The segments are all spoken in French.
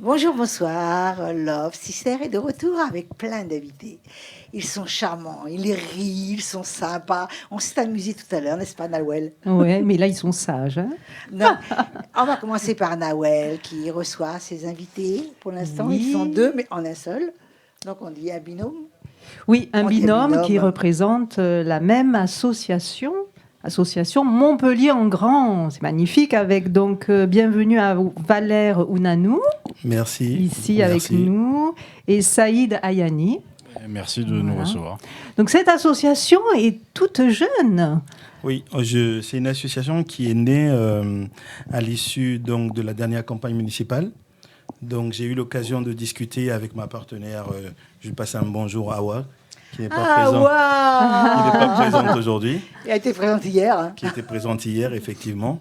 Bonjour, bonsoir. Love Sister est de retour avec plein d'invités. Ils sont charmants, ils rient, ils sont sympas. On s'est amusé tout à l'heure, n'est-ce pas, Nawel? Ouais, mais là, ils sont sages, hein. Non, on va commencer par Nawel qui reçoit ses invités. Pour l'instant, ils sont Oui. deux, mais en un seul. Donc on dit un binôme. Oui, un On dit un binôme qui binôme. représente la même association Montpellier en grand. C'est magnifique avec donc bienvenue à Valère Ounanou, Merci. ici avec Merci. nous, et Saïd Ayani. Merci de nous Voilà. recevoir. Donc cette association est toute jeune. Oui, c'est une association qui est née à l'issue donc de la dernière campagne municipale. Donc j'ai eu l'occasion de discuter avec ma partenaire. Je lui passe un bonjour à Awa, qui n'est pas présente. Qui n'est pas présente aujourd'hui, Il a été présenté hier. Hein. qui était présente hier effectivement.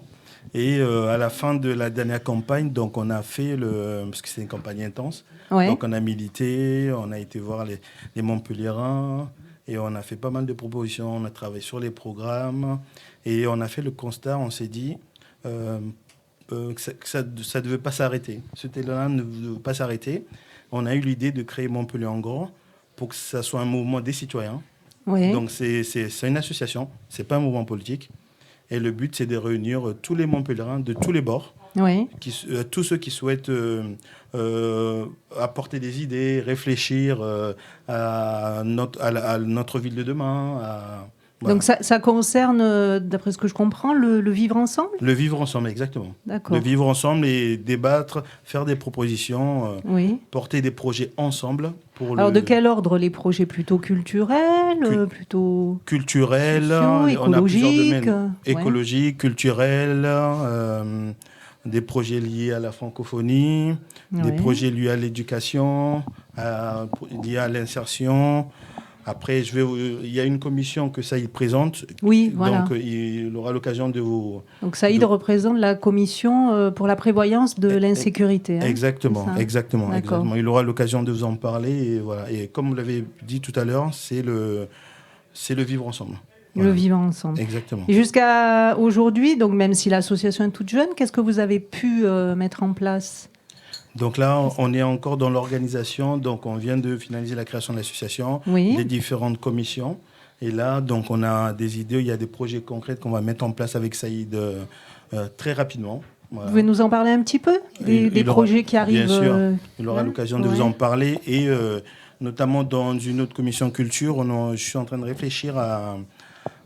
Et à la fin de la dernière campagne, donc on a fait parce que c'est une campagne intense. Ouais. Donc on a milité, on a été voir les Montpelliérains et on a fait pas mal de propositions. On a travaillé sur les programmes et on a fait le constat. On s'est dit que ça ne devait pas s'arrêter. Ce élan ne devait pas s'arrêter. On a eu l'idée de créer Montpellier en grand pour que ça soit un mouvement des citoyens. Ouais. Donc c'est une association, c'est pas un mouvement politique. Et le but, c'est de réunir tous les Montpelliérains de tous les bords, Ouais. tous ceux qui souhaitent apporter des idées, réfléchir à notre ville de demain. Voilà. Donc ça concerne, d'après ce que je comprends, le vivre ensemble. Le vivre ensemble, exactement. D'accord. Le vivre ensemble et débattre, faire des propositions, Oui. porter des projets ensemble. Alors, de quel ordre les projets? Plutôt culturels, plutôt culturels, sociaux, on a plusieurs écologiques, domaines. ouais. Écologiques, culturels, des projets liés à la francophonie, des Ouais. projets liés à l'éducation, liés à l'insertion. Après, il y a une commission que Saïd présente. Oui, voilà. Donc, il aura l'occasion de vous... Donc Saïd représente la commission pour la prévoyance de l'insécurité. Hein, Exactement, c'est ça. exactement, D'accord. exactement. Il aura l'occasion de vous en parler. Et, voilà. Et comme vous l'avez dit tout à l'heure, c'est le vivre ensemble. Le vivre ensemble. Exactement. Et jusqu'à aujourd'hui, donc même si l'association est toute jeune, qu'est-ce que vous avez pu mettre en place? Donc là, on est encore dans l'organisation. Donc on vient de finaliser la création de l'association, Oui. des différentes commissions. Et là, donc on a des idées, il y a des projets concrets qu'on va mettre en place avec Saïd très rapidement. Voilà. Vous pouvez nous en parler un petit peu des projets qui arrivent? Bien sûr, il aura l'occasion de ouais. vous en parler. Et notamment dans une autre commission culture, je suis en train de réfléchir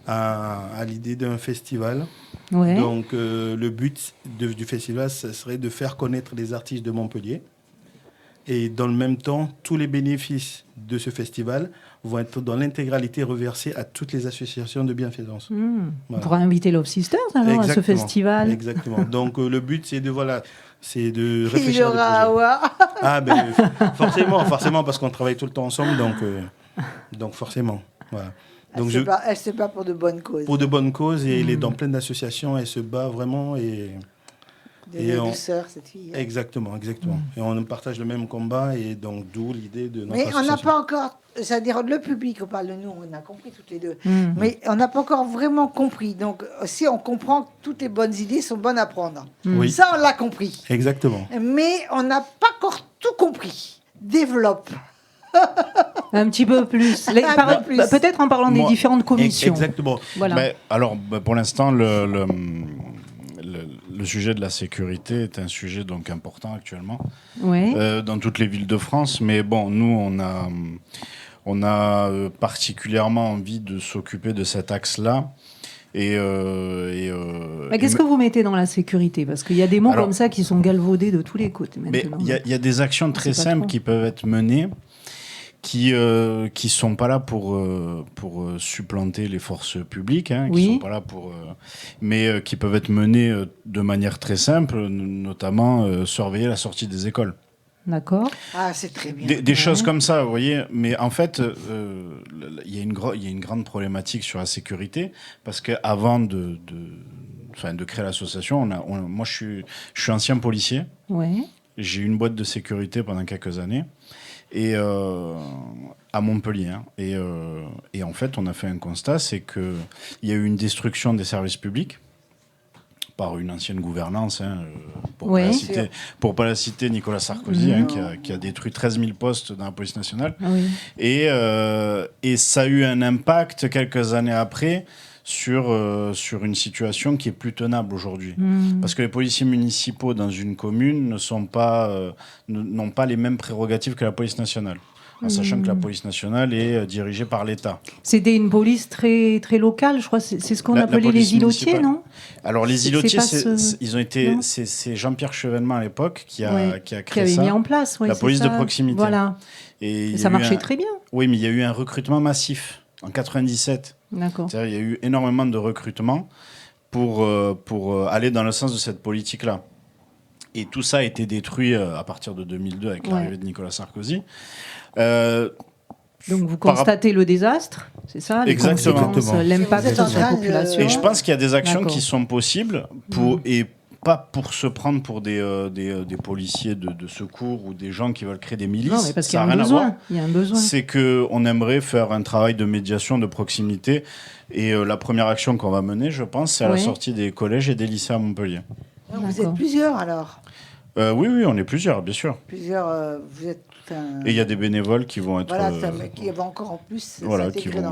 à l'idée d'un festival. Ouais. Donc le but du festival, ce serait de faire connaître les artistes de Montpellier. Et dans le même temps, tous les bénéfices de ce festival vont être dans l'intégralité reversés à toutes les associations de bienfaisance. On Voilà. pourra inviter Love Sisters alors à ce festival. Exactement. Donc le but, c'est de Il réfléchir à des aura projets. Awa. Ah ben forcément parce qu'on travaille tout le temps ensemble, donc forcément. Voilà. Donc Elle se bat pour de bonnes causes. pour de bonnes causes et elle est dans plein d'associations, elle se bat vraiment et douceur, cette fille. Hein. exactement. Et on partage le même combat et donc d'où l'idée de notre Mais on association. n'a pas encore, c'est-à-dire le public, on parle de nous, on a compris toutes les deux, mais on n'a pas encore vraiment compris. Donc si on comprend que toutes les bonnes idées sont bonnes à prendre, Oui. ça on l'a compris. Exactement. Mais on n'a pas encore tout compris. Développe. Un petit peu plus. peu plus. Peut-être en parlant des différentes commissions. Exactement. Voilà. Mais, alors, pour l'instant, le sujet de la sécurité est un sujet donc important actuellement Ouais. dans toutes les villes de France. Mais bon, nous, on a particulièrement envie de s'occuper de cet axe-là. Qu'est-ce que vous mettez dans la sécurité? Parce qu'il y a des mots comme ça qui sont galvaudés de tous les côtés maintenant. Il y a des actions très simples qui peuvent être menées qui sont pas là pour supplanter les forces publiques, hein, qui sont pas là mais qui peuvent être menées de manière très simple, notamment surveiller la sortie des écoles. D'accord. Ah, c'est très bien. Des choses comme ça, vous voyez. Mais en fait, il y a une grande problématique sur la sécurité parce qu'avant de créer l'association, moi je suis ancien policier. Ouais. J'ai eu une boîte de sécurité pendant quelques années. Et à Montpellier. Hein. Et en fait, on a fait un constat, c'est qu'il y a eu une destruction des services publics par une ancienne gouvernance, pour pas la citer, Nicolas Sarkozy, qui a détruit 13 000 postes dans la police nationale. Oui. Et ça a eu un impact quelques années après sur une situation qui est plus tenable aujourd'hui. Parce que les policiers municipaux dans une commune n'ont pas les mêmes prérogatives que la police nationale. En sachant que la police nationale est dirigée par l'État. C'était une police très, très locale, je crois. C'est ce qu'on appelait les îlotiers, non ? Alors les îlotiers, c'est Jean-Pierre Chevènement à l'époque qui a créé avait ça. mis en place la police de proximité. Voilà. Et ça marchait très bien. Oui, mais il y a eu un recrutement massif en 97. D'accord. C'est-à-dire, il y a eu énormément de recrutement pour aller dans le sens de cette politique-là. Et tout ça a été détruit à partir de 2002 avec l'arrivée de Nicolas Sarkozy. Donc vous constatez le désastre, c'est ça ? Exactement. L'impact sur la population. Et je pense qu'il y a des actions qui sont possibles et pas pour se prendre pour des policiers de secours ou des gens qui veulent créer des milices. Non, mais parce qu'il y a un besoin. C'est qu'on aimerait faire un travail de médiation, de proximité. Et la première action qu'on va mener, je pense, c'est à la sortie des collèges et des lycées à Montpellier. Vous êtes plusieurs alors ? Oui, on est plusieurs, bien sûr. Vous êtes Et il y a des bénévoles qui vont être... qui vont encore en plus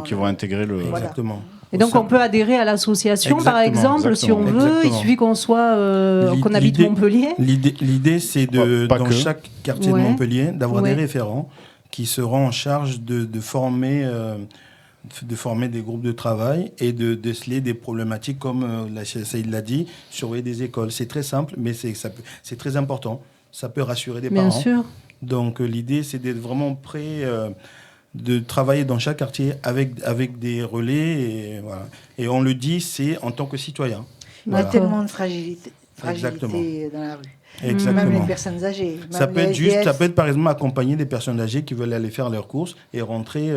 qui vont intégrer le... Exactement. Et donc on peut adhérer à l'association, par exemple, si on veut. Il suffit qu'on qu'on habite Montpellier. L'idée, c'est dans chaque quartier de Montpellier, d'avoir des référents qui seront en charge de former des groupes de travail et de déceler des problématiques comme Saïd l'a dit, surveiller des écoles. C'est très simple, mais c'est très important. Ça peut rassurer des parents. Bien sûr. Donc l'idée, c'est d'être vraiment prêt de travailler dans chaque quartier avec des relais. Et, voilà. Et on le dit, c'est en tant que citoyen. Il y a tellement de fragilité dans la rue. Exactement. Même les personnes âgées. Ça peut être par exemple accompagner des personnes âgées qui veulent aller faire leurs courses et rentrer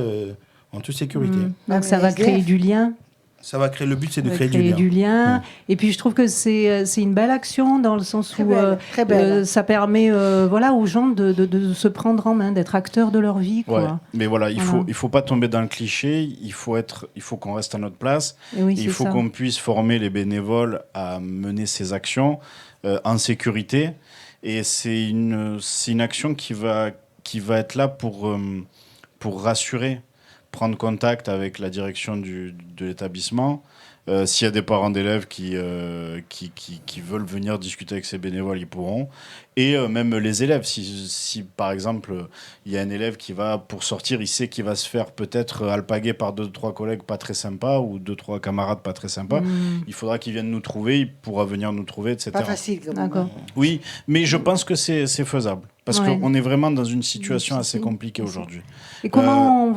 en toute sécurité. Donc ça va créer du lien. Ça va créer, le but, c'est de créer du lien. Et puis, je trouve que c'est une belle action dans le sens où très belle. Ça permet aux gens de se prendre en main, d'être acteurs de leur vie. Quoi. Ouais. Mais voilà, il faut pas tomber dans le cliché. Il faut qu'on reste à notre place. Il faut qu'on puisse former les bénévoles à mener ces actions en sécurité. Et c'est une action qui va être là pour rassurer, prendre contact avec la direction de l'établissement. S'il y a des parents d'élèves qui veulent venir discuter avec ces bénévoles, ils pourront. Et même les élèves, si par exemple, il y a un élève qui va, pour sortir, il sait qu'il va se faire peut-être alpaguer par 2-3 collègues pas très sympas ou 2-3 camarades pas très sympas, il faudra qu'il vienne nous trouver, il pourra venir nous trouver, etc. Pas facile, quand même. D'accord. Oui, mais je pense que c'est faisable. Parce qu'on est vraiment dans une situation assez compliquée aujourd'hui. Et comment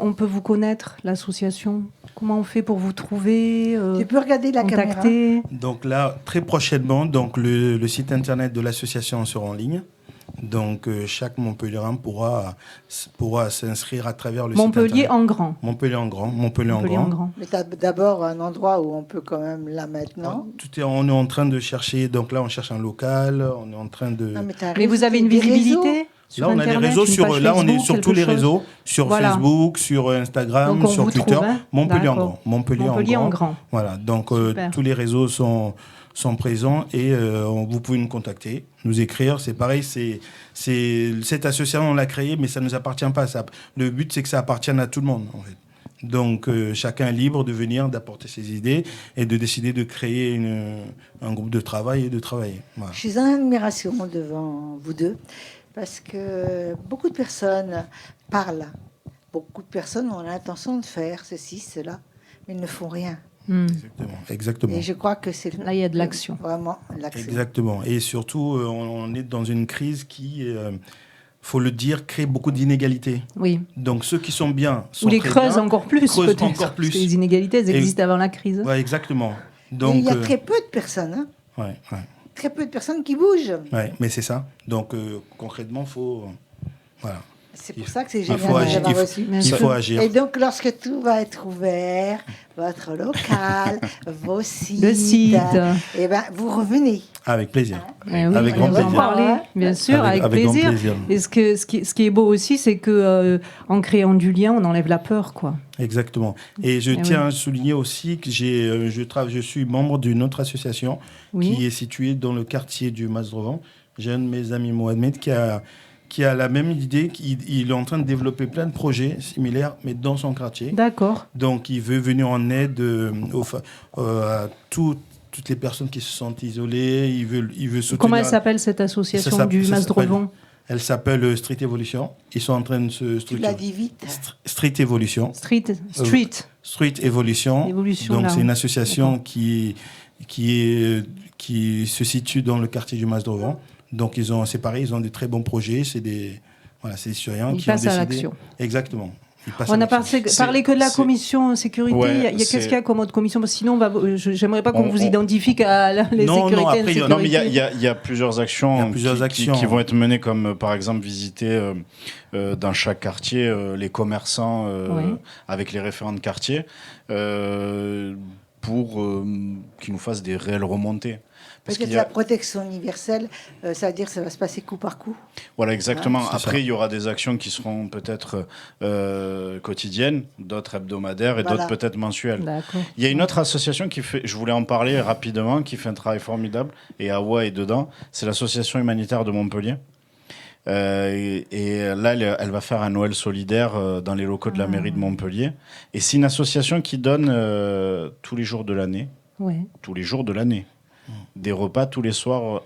on peut vous connaître, l'association ? Comment on fait pour vous trouver Tu peux regarder la contacter. caméra. Donc là, très prochainement, le site internet de l'association sera en ligne. Donc chaque Montpellierin pourra s'inscrire à travers le site internet. Montpellier en grand. Montpellier en grand. Mais tu as d'abord un endroit où on peut quand même là maintenant. On est en train de chercher, donc là on cherche un local, on est en train de... Mais vous avez une visibilité sur Là, on a Internet, des réseaux là, on est sur tous les réseaux, sur Facebook, sur Instagram, donc, sur Twitter. Montpellier en grand. Montpellier en grand. Voilà, donc tous les réseaux sont présents et vous pouvez nous contacter, nous écrire. C'est pareil, cette association, on l'a créée, mais ça ne nous appartient pas. Le but, c'est que ça appartienne à tout le monde, en fait. Donc, chacun est libre de venir, d'apporter ses idées et de décider de créer un groupe de travail et de travailler. Voilà. Je suis en admiration devant vous deux parce que beaucoup de personnes parlent. Beaucoup de personnes ont l'intention de faire ceci, cela, mais ils ne font rien. Exactement. Et je crois que c'est... Là, il y a de l'action. Vraiment, l'action. Exactement. Et surtout, on est dans une crise qui... faut le dire, crée beaucoup d'inégalités. Oui. Donc ceux qui sont bien sont ou les très creusent bien, encore plus, peut-être. Encore plus. Parce que les inégalités, elles existent avant la crise. Ouais, exactement. Donc, il y a très peu de personnes. Ouais. Très peu de personnes qui bougent. Ouais, mais c'est ça. Donc concrètement, faut... Voilà. C'est pour ça que c'est Il génial faut de agir. l'avoir reçu. Il faut agir. Et donc, lorsque tout va être ouvert, votre local, vos sites, Le site. eh ben, vous revenez. Avec plaisir. Eh oui, Avec grand on va en plaisir. parler, bien sûr, avec grand plaisir. plaisir. Et ce qui est beau aussi, c'est que en créant du lien, on enlève la peur, quoi. Exactement. Et je Eh tiens oui. à souligner aussi que je suis membre d'une autre association Oui. qui est située dans le quartier du Masdrovan. J'ai un de mes amis, Mohamed, qui a la même idée. Il est en train de développer plein de projets similaires, mais dans son quartier. D'accord. Donc, il veut venir en aide à toutes les personnes qui se sentent isolées. Il veut soutenir. Comment elle s'appelle cette association du Masdrovan? Elle s'appelle Street Evolution. Ils sont en train de se Tu structurer. l'as dit vite. Street Evolution. Street. Street Evolution. Évolution, Donc, là, c'est oui. une association qui se situe dans le quartier du Masdrovan. Donc, c'est pareil, ils ont des très bons projets. C'est des citoyens Ils qui ont passent à décidé. l'action. Exactement. Ils passent On à a l'action. parlé que de la commission sécurité. Ouais, Qu'est-ce qu'il y a comme autre commission? Parce que sinon, j'aimerais pas qu'on vous identifie qu'à les Non, sécurités. après, il y en a- Non, mais il y a plusieurs actions, Il y a plusieurs actions. qui vont être menées, comme par exemple visiter dans chaque quartier les commerçants Oui. avec les référents de quartier pour qu'ils nous fassent des réelles remontées. Parce Peut-être qu'il y a- la protection universelle, ça veut dire que ça va se passer coup par coup. Voilà, exactement. c'est Après, ça. il y aura des actions qui seront peut-être quotidiennes, d'autres hebdomadaires et Voilà. d'autres peut-être mensuelles. D'accord. Il y a une autre association qui fait, je voulais en parler rapidement, qui fait un travail formidable, et Awa est dedans, c'est l'association humanitaire de Montpellier. Et là, elle va faire un Noël solidaire dans les locaux de la mairie de Montpellier. Et c'est une association qui donne tous les jours de l'année, Ouais. des repas tous les soirs,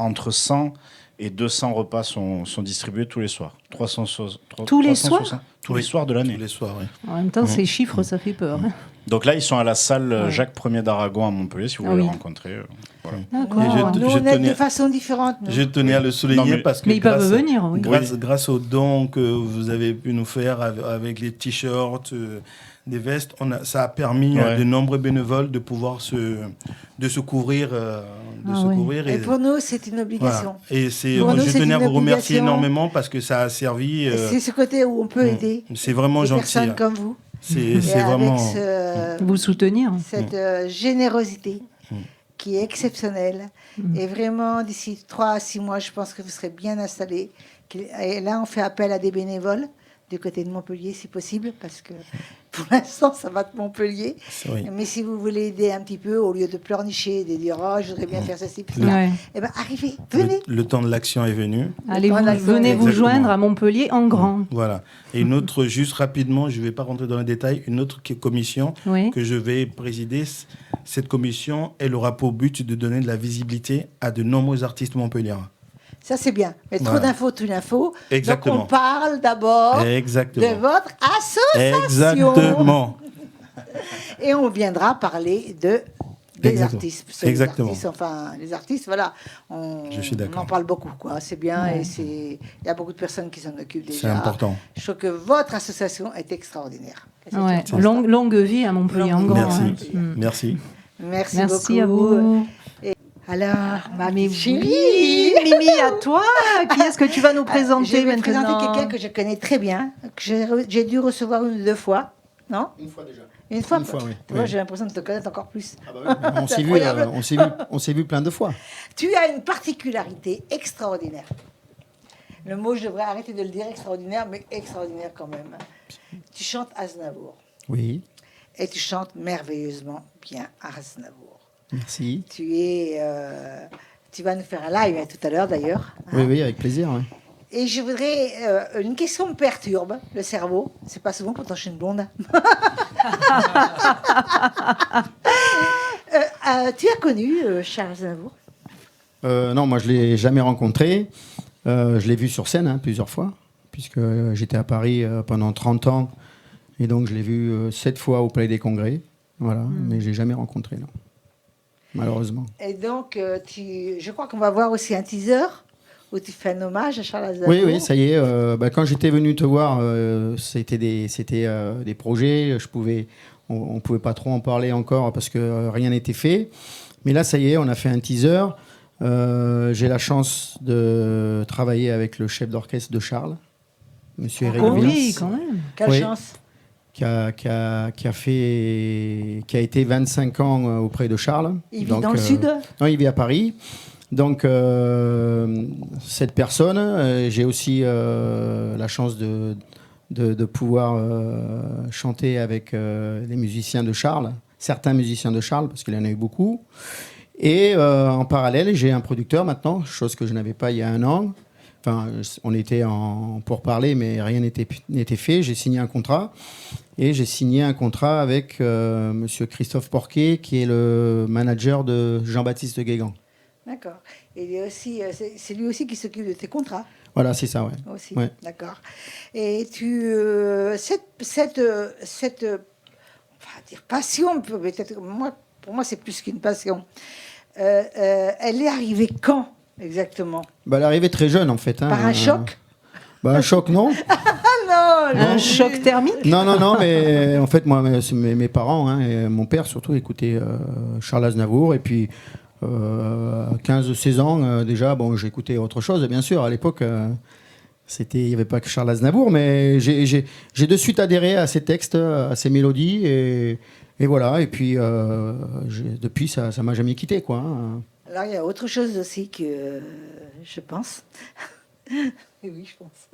entre 100 et 200 repas sont distribués tous les soirs. Tous les 360 soirs Tous Oui, les soirs de l'année. Tous les soirs, oui. En même temps, ces chiffres, ça fait peur. hein. Donc là, ils sont à la salle Ouais. Jacques Ier d'Aragon à Montpellier, si vous Ah voulez oui. les rencontrer. Voilà. D'accord. Et je- Nous, on aide tenais- de façon différente. nous. Je tenais à le souligner Non, mais- parce que Mais ils peuvent venir, oui. grâce aux dons que vous avez pu nous faire avec les t-shirts, des vestes, ça a permis à Ouais. de nombreux bénévoles de pouvoir de se couvrir. Couvrir Et pour nous, c'est une obligation. voilà. Et Pour nous, je c'est tenais à une vous remercier obligation. énormément parce que ça a servi. C'est ce côté où on peut aider C'est vraiment des gentil. personnes comme vous. C'est Et vraiment. avec Vous soutenir. cette générosité qui est exceptionnelle. Et vraiment, d'ici 3 à 6 mois, je pense que vous serez bien installés. Et là, on fait appel à des bénévoles du côté de Montpellier, si possible, parce que pour l'instant, ça va de Montpellier. Oui. Mais si vous voulez aider un petit peu, au lieu de pleurnicher, de dire « Oh, je voudrais bien faire ceci, puis ça Ouais. eh bien, arrivez, venez. Le temps de l'action est venu. Allez, Voilà, venez vous exactement. joindre à Montpellier en grand. Voilà. Et une autre, juste rapidement, je ne vais pas rentrer dans les détails, une autre commission Oui. que je vais présider. Cette commission, elle aura pour but de donner de la visibilité à de nombreux artistes montpelliérains. Ça, c'est bien. Mais trop Voilà. d'infos, tout l'info. Exactement. Donc, on parle d'abord Exactement. de votre association. Exactement. Et on viendra parler des Exactement. artistes. Parce que Exactement. Les artistes, voilà, Je suis d'accord. on en parle beaucoup, quoi. C'est bien et il y a beaucoup de personnes qui s'en occupent déjà. C'est important. Je trouve que votre association est extraordinaire. Et c'est Ouais. tout. Longue vie à Montpellier en grand. Merci. hein. Merci. Merci, Merci beaucoup. à vous. Alors, ma Mais petite chérie. oui, Mimi, à toi. Qui est-ce que tu vas nous Je présenter vais maintenant? présenter quelqu'un que je connais très bien, que j'ai dû recevoir 1 ou 2 fois. Non? Une fois déjà. Une fois, Une fois, oui. Tu vois, Oui. j'ai l'impression de te connaître encore plus. On s'est vu, incroyable. on s'est vu plein de fois. Tu as une particularité extraordinaire. Le mot, je devrais arrêter de le dire extraordinaire, mais extraordinaire quand même. Tu chantes Aznavour. Oui, Et tu chantes merveilleusement bien Aznavour. merci. Tu vas nous faire un live tout à l'heure d'ailleurs. hein. Oui, oui, avec plaisir. Oui. Et je voudrais. Une question me perturbe le cerveau. C'est pas souvent pourtant je suis une blonde. Tu as connu Charles Aznavour? Non, moi je l'ai jamais rencontré. Je l'ai vu sur scène plusieurs fois, puisque j'étais à Paris pendant 30 ans. Et donc je l'ai vu 7 fois au Palais des Congrès. Voilà, mais je l'ai jamais rencontré, non. Malheureusement. Et donc, je crois qu'on va voir aussi un teaser où tu fais un hommage à Charles Aznavour. Oui, oui, ça y est. Quand j'étais venu te voir, c'était des projets. On pouvait pas trop en parler encore parce que rien n'était fait. Mais là, ça y est, on a fait un teaser. J'ai la chance de travailler avec le chef d'orchestre de Charles. Monsieur Eric Oui, Villers, quand même. Quelle Oui. chance. qui a été 25 ans auprès de Charles. Il vit dans le sud? Non, il vit à Paris. Donc, cette personne, j'ai aussi la chance de pouvoir chanter avec les musiciens de Charles, certains musiciens de Charles, parce qu'il y en a eu beaucoup. Et en parallèle, j'ai un producteur maintenant, chose que je n'avais pas il y a un an. Enfin, on était pour parler, mais rien n'était fait. J'ai signé un contrat. Et j'ai signé un contrat avec monsieur Christophe Porquet, qui est le manager de Jean-Baptiste Guégan. D'accord. Et il est aussi, c'est lui aussi qui s'occupe de tes contrats. Voilà, c'est ça, ouais. Aussi, Ouais. d'accord. Et cette on va dire passion, peut-être, pour moi c'est plus qu'une passion. Elle est arrivée quand exactement? Bah, elle est arrivée très jeune, en fait. Hein. Par un choc? Un choc, non. Ah non, Un choc thermique? Non, mais en fait, moi, mes parents, hein, et mon père surtout, écoutaient Charles Aznavour. Et puis, à 15-16 ans, déjà, bon, j'écoutais autre chose, bien sûr. À l'époque, il n'y avait pas que Charles Aznavour, mais j'ai de suite adhéré à ces textes, à ces mélodies. Et voilà. Et puis, depuis, ça ne m'a jamais quitté, quoi. Hein. Alors il y a autre chose aussi que je pense. Oui, je pense.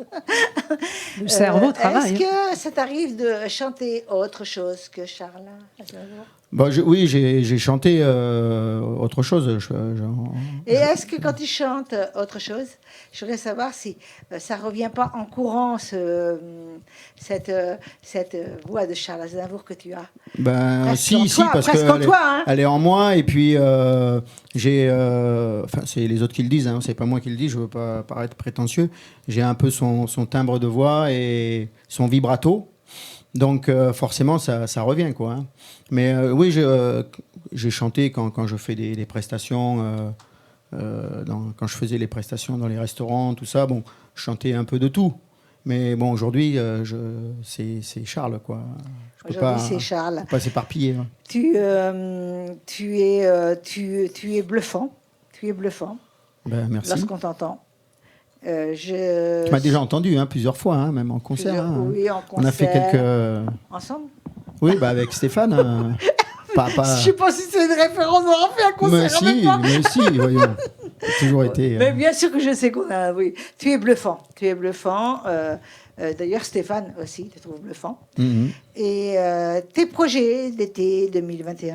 Le cerveau travaille. Est-ce que ça t'arrive de chanter autre chose que Charles Aznavour? Bah, oui, j'ai chanté autre chose. Et est-ce que quand tu chantes autre chose, je voudrais savoir si ça ne revient pas en courant, cette voix de Charles Aznavour que tu as? Ben, Presque si, en si, toi, parce presque en toi, hein. elle est en moi. Et puis, j'ai. Enfin, c'est les autres qui le disent, hein, c'est pas moi qui le dis, je veux pas paraître prétentieux. J'ai un peu son timbre de voix et son vibrato. Donc, forcément, ça revient, quoi. Hein. Mais oui, j'ai chanté quand je fais des prestations, quand je faisais les prestations dans les restaurants, tout ça. Bon, je chantais un peu de tout. Mais bon, aujourd'hui, c'est Charles, quoi. Aujourd'hui, c'est Charles. Faut pas s'éparpiller. Hein. Tu es bluffant. Tu es bluffant. Ben, merci. Lorsqu'on t'entend. Tu m'as déjà entendu plusieurs fois, hein, même en concert. Hein. Oui, en concert. On a fait quelques. Ensemble? Oui, bah avec Stéphane. Pas... Je ne sais pas si c'est une référence, on aura fait un concert avec moi. Mais si, voyons. Ça a toujours été. Mais bien sûr que je sais qu'on a. Oui. Tu es bluffant. Tu es bluffant. D'ailleurs, Stéphane aussi te trouve bluffant. Mm-hmm. Et tes projets d'été 2021?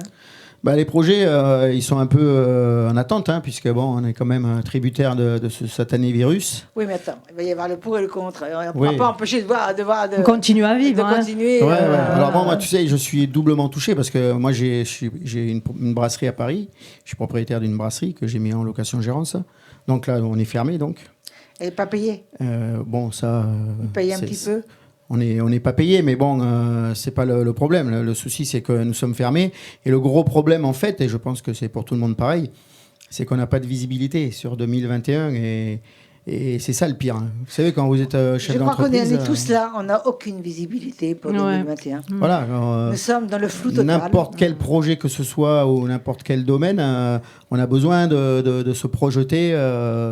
Bah, les projets, ils sont un peu en attente, hein, puisque bon, on est quand même tributaire de ce satané virus. Oui, mais attends, il va y avoir le pour et le contre. On ne Oui. pourra pas empêcher de On continue à vivre. de continuer. Ouais. Alors bon, moi, tu sais, je suis doublement touché parce que moi, j'ai une brasserie à Paris. Je suis propriétaire d'une brasserie que j'ai mis en location-gérance. Donc là, on est fermé, donc. Elle n'est pas payée. Bon, ça. Vous payez un petit peu. On n'est pas payé, mais bon, c'est pas le problème. Le souci, c'est que nous sommes fermés. Et le gros problème, en fait, et je pense que c'est pour tout le monde pareil, c'est qu'on n'a pas de visibilité sur 2021. Et c'est ça le pire. Vous savez, quand vous êtes chef d'entreprise... Je crois qu'on est tous là, on n'a aucune visibilité pour 2021. Voilà. Nous sommes dans le flou total. N'importe quel projet que ce soit ou n'importe quel domaine, on a besoin de se projeter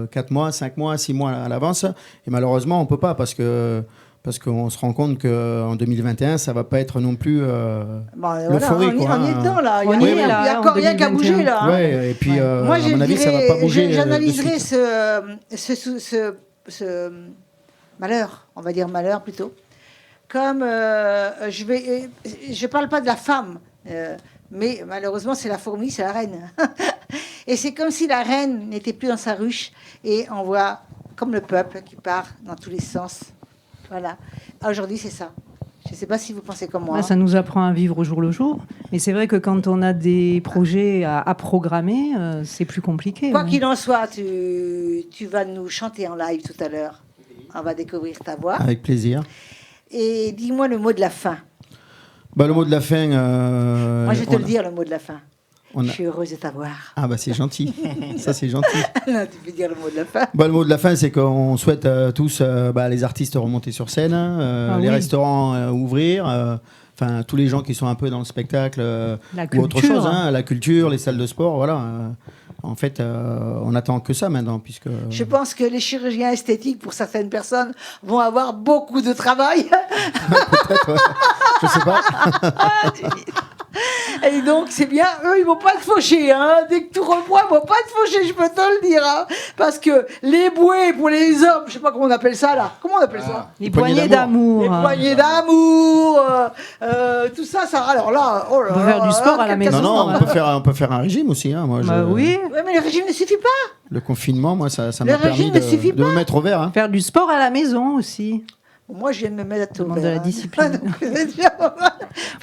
4 mois, 5 mois, 6 mois à l'avance. Et malheureusement, on ne peut pas parce qu'on se rend compte qu'en 2021, ça ne va pas être non plus l'euphorie. On est dedans, là. Il On n'y y est, a là, encore en rien qu'à 2021. bouger, là. Hein. Ouais, et puis, Moi, à mon avis, ça ne va pas bouger. J'analyserai de suite. ce malheur, on va dire malheur plutôt, comme je parle pas de la femme, mais malheureusement, c'est la fourmi, c'est la reine. Et c'est comme si la reine n'était plus dans sa ruche et on voit comme le peuple qui part dans tous les sens. Voilà. Aujourd'hui, c'est ça. Je ne sais pas si vous pensez comme moi. Ça nous apprend à vivre au jour le jour. Mais c'est vrai que quand on a des projets à programmer, c'est plus compliqué. Quoi qu'il en soit, tu vas nous chanter en live tout à l'heure. On va découvrir ta voix. Avec plaisir. Et dis-moi le mot de la fin. Bah, le mot de la fin... Moi, je vais te le dire, le mot de la fin. Je suis heureuse de t'avoir. Ah bah c'est gentil. Ça, c'est gentil. Non, tu peux dire le mot de la fin. Bah, le mot de la fin, c'est qu'on souhaite tous les artistes remonter sur scène, les restaurants ouvrir, enfin tous les gens qui sont un peu dans le spectacle ou autre chose, la culture, les salles de sport, voilà. en fait, on attend que ça maintenant, puisque... Je pense que les chirurgiens esthétiques, pour certaines personnes, vont avoir beaucoup de travail. Peut-être, ouais. Je sais pas. Et donc, c'est bien, eux, ils vont pas te faucher. Hein. Dès que tu reprends, ils vont pas te faucher, je peux te le dire. Hein. Parce que les bouées pour les hommes, je sais pas comment on appelle ça, là. Comment on appelle ça? Les poignées d'amour. Les poignées d'amour. Tout ça, ça... Alors là, oh là On peut faire du sport à la maison. Non, on peut faire un régime aussi. Hein. Moi, Oui. Ouais, mais le régime ne suffit pas. Le confinement, moi, ça Le m'a permis régime ne suffit de me mettre au vert. Hein. Faire du sport à la maison aussi. Moi, je viens de me mettre au Demande vert. de la discipline. Donc, c'est déjà pas mal.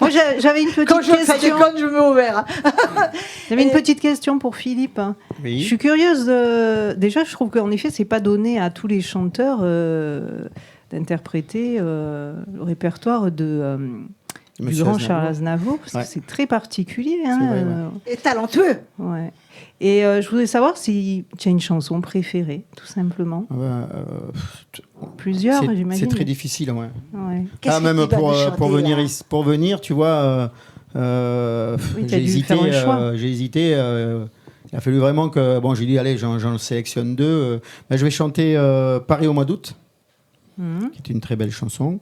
Moi, j'avais une petite Quand je ça question. déconne, je me mets au vert. J'avais une petite question pour Philippe. Oui. Je suis curieuse. Déjà, je trouve qu'en effet, c'est pas donné à tous les chanteurs d'interpréter le répertoire du Monsieur grand Aznavour. Charles Aznavour, parce Ouais. que c'est très particulier. Hein, C'est vrai, ouais. Et talentueux. ouais. Et je voudrais savoir si tu as une chanson préférée, tout simplement. Plusieurs, j'imagine. C'est très difficile, ouais. Ouais. Qu'est-ce que Même tu vas nous pour chanter, venir là pour venir, tu vois, Oui, t'as j'ai dû hésité. faire un choix. J'ai hésité. Il a fallu vraiment que j'ai dit allez, j'en sélectionne deux. Je vais chanter Paris au mois d'août, Mhm. qui est une très belle chanson,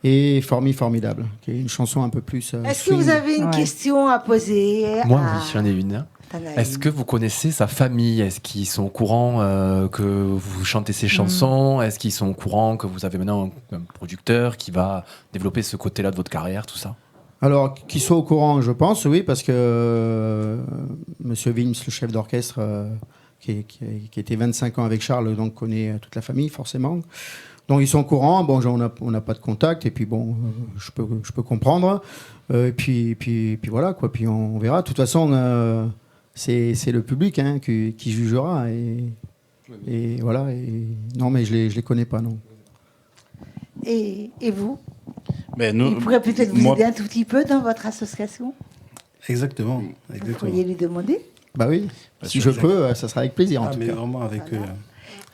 et Formidable, qui est une chanson un peu plus. Est-ce que vous swing. avez une Ouais. question à poser Moi, à oui, j'en ai une. Tanaï? Est-ce que vous connaissez sa famille? Est-ce qu'ils sont au courant que vous chantez ces chansons? Est-ce qu'ils sont au courant que vous avez maintenant un producteur qui va développer ce côté-là de votre carrière, tout ça? Alors, qu'ils soient au courant, je pense, oui, parce que Monsieur Wilms, le chef d'orchestre, qui était 25 ans avec Charles, donc connaît toute la famille, forcément. Donc, ils sont au courant. Bon, on n'a pas de contact, et puis bon, je peux comprendre. Et puis voilà, quoi. Puis on verra. De toute façon, c'est le public hein, qui jugera. Et voilà. Non, mais je les connais pas, non. Et vous? Ben, Il pourrait peut-être vous aider un tout petit peu dans votre association? Exactement. Vous Exactement. pourriez lui demander? Bah oui, Bah, si sûr, je peux, ça sera avec plaisir, en Ah, tout mais cas. vraiment avec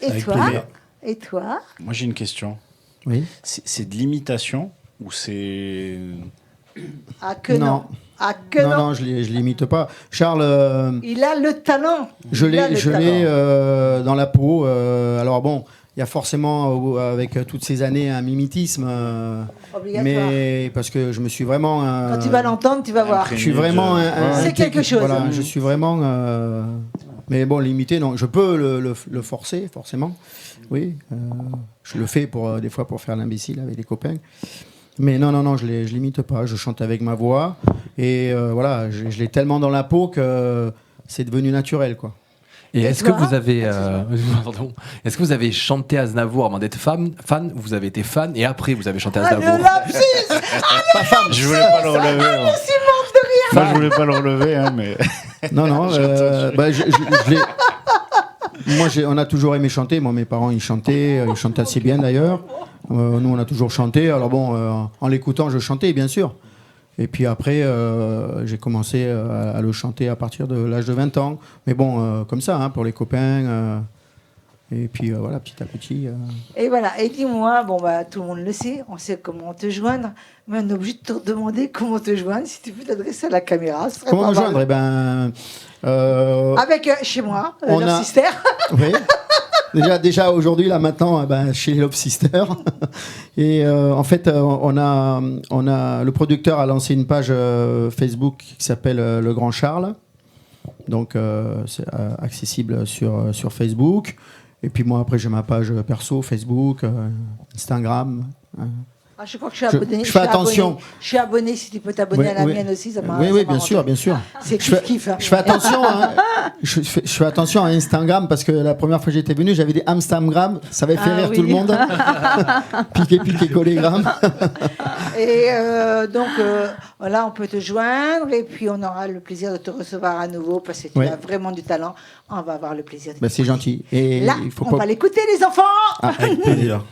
Et avec toi? plaisir. Et toi? Moi, j'ai une question. Oui. C'est de l'imitation ou c'est... Ah que non. Ah que non. Non, je l'imite pas. Charles, Il a le talent. je Il a l'ai le talent. dans la peau. Alors bon, il y a forcément, avec toutes ces années, un mimétisme. Obligatoire. Mais parce que je me suis vraiment... Quand tu vas l'entendre, tu vas voir. je suis vraiment... C'est quelque chose. Voilà, je suis vraiment... mais bon, l'imiter, non. Je peux le forcer, forcément. Oui. Je le fais des fois pour faire l'imbécile avec les copains. Mais non, je l'imite pas. Je chante avec ma voix. Et voilà, je l'ai tellement dans la peau que c'est devenu naturel, quoi. Et est-ce que toi? vous avez, pardon, est-ce que vous avez chanté Aznavour avant d'être fan, ou vous avez été fan et après vous avez chanté Ah, Aznavour? le lapsus. Je voulais pas le relever. Hein. Moi, je voulais pas le relever, hein, mais... Non, je l'ai... Moi, on a toujours aimé chanter. Moi, mes parents, ils chantaient assez bien d'ailleurs. Nous, on a toujours chanté. Alors bon, en l'écoutant, je chantais, bien sûr. Et puis après, j'ai commencé à le chanter à partir de l'âge de 20 ans. Mais bon, comme ça, hein, pour les copains. Et puis voilà, petit à petit. Et voilà. Et dis-moi, tout le monde le sait, on sait comment te joindre, mais on est obligé de te demander comment te joindre. Si tu peux t'adresser à la caméra, ce serait Comment pas me mal. joindre? Eh ben, Avec chez moi, on Love a- Sister. oui. Déjà aujourd'hui, là maintenant, chez les Love Sisters. Et en fait, on a le producteur a lancé une page Facebook qui s'appelle Le Grand Charles. Donc c'est accessible sur Facebook. Et puis moi après j'ai ma page perso Facebook, Instagram. Ah, je crois que je suis abonné. je fais attention. Je suis abonné. Si tu peux t'abonner à la mienne aussi, ça m'a. Oui, ça bien m'arrange. sûr, bien sûr. C'est Je fais, kiff. Hein. je fais attention. Hein. Je fais attention à Instagram parce que la première fois que j'étais venu, j'avais des Amstramgram. Ça avait fait rire tout le monde. piqué, collégramme. Et donc, là, on peut te joindre et puis on aura le plaisir de te recevoir à nouveau parce que tu Ouais. as vraiment du talent. On va avoir le plaisir de C'est gentil. Et Là, il faut on pas... va l'écouter, les enfants. Avec plaisir.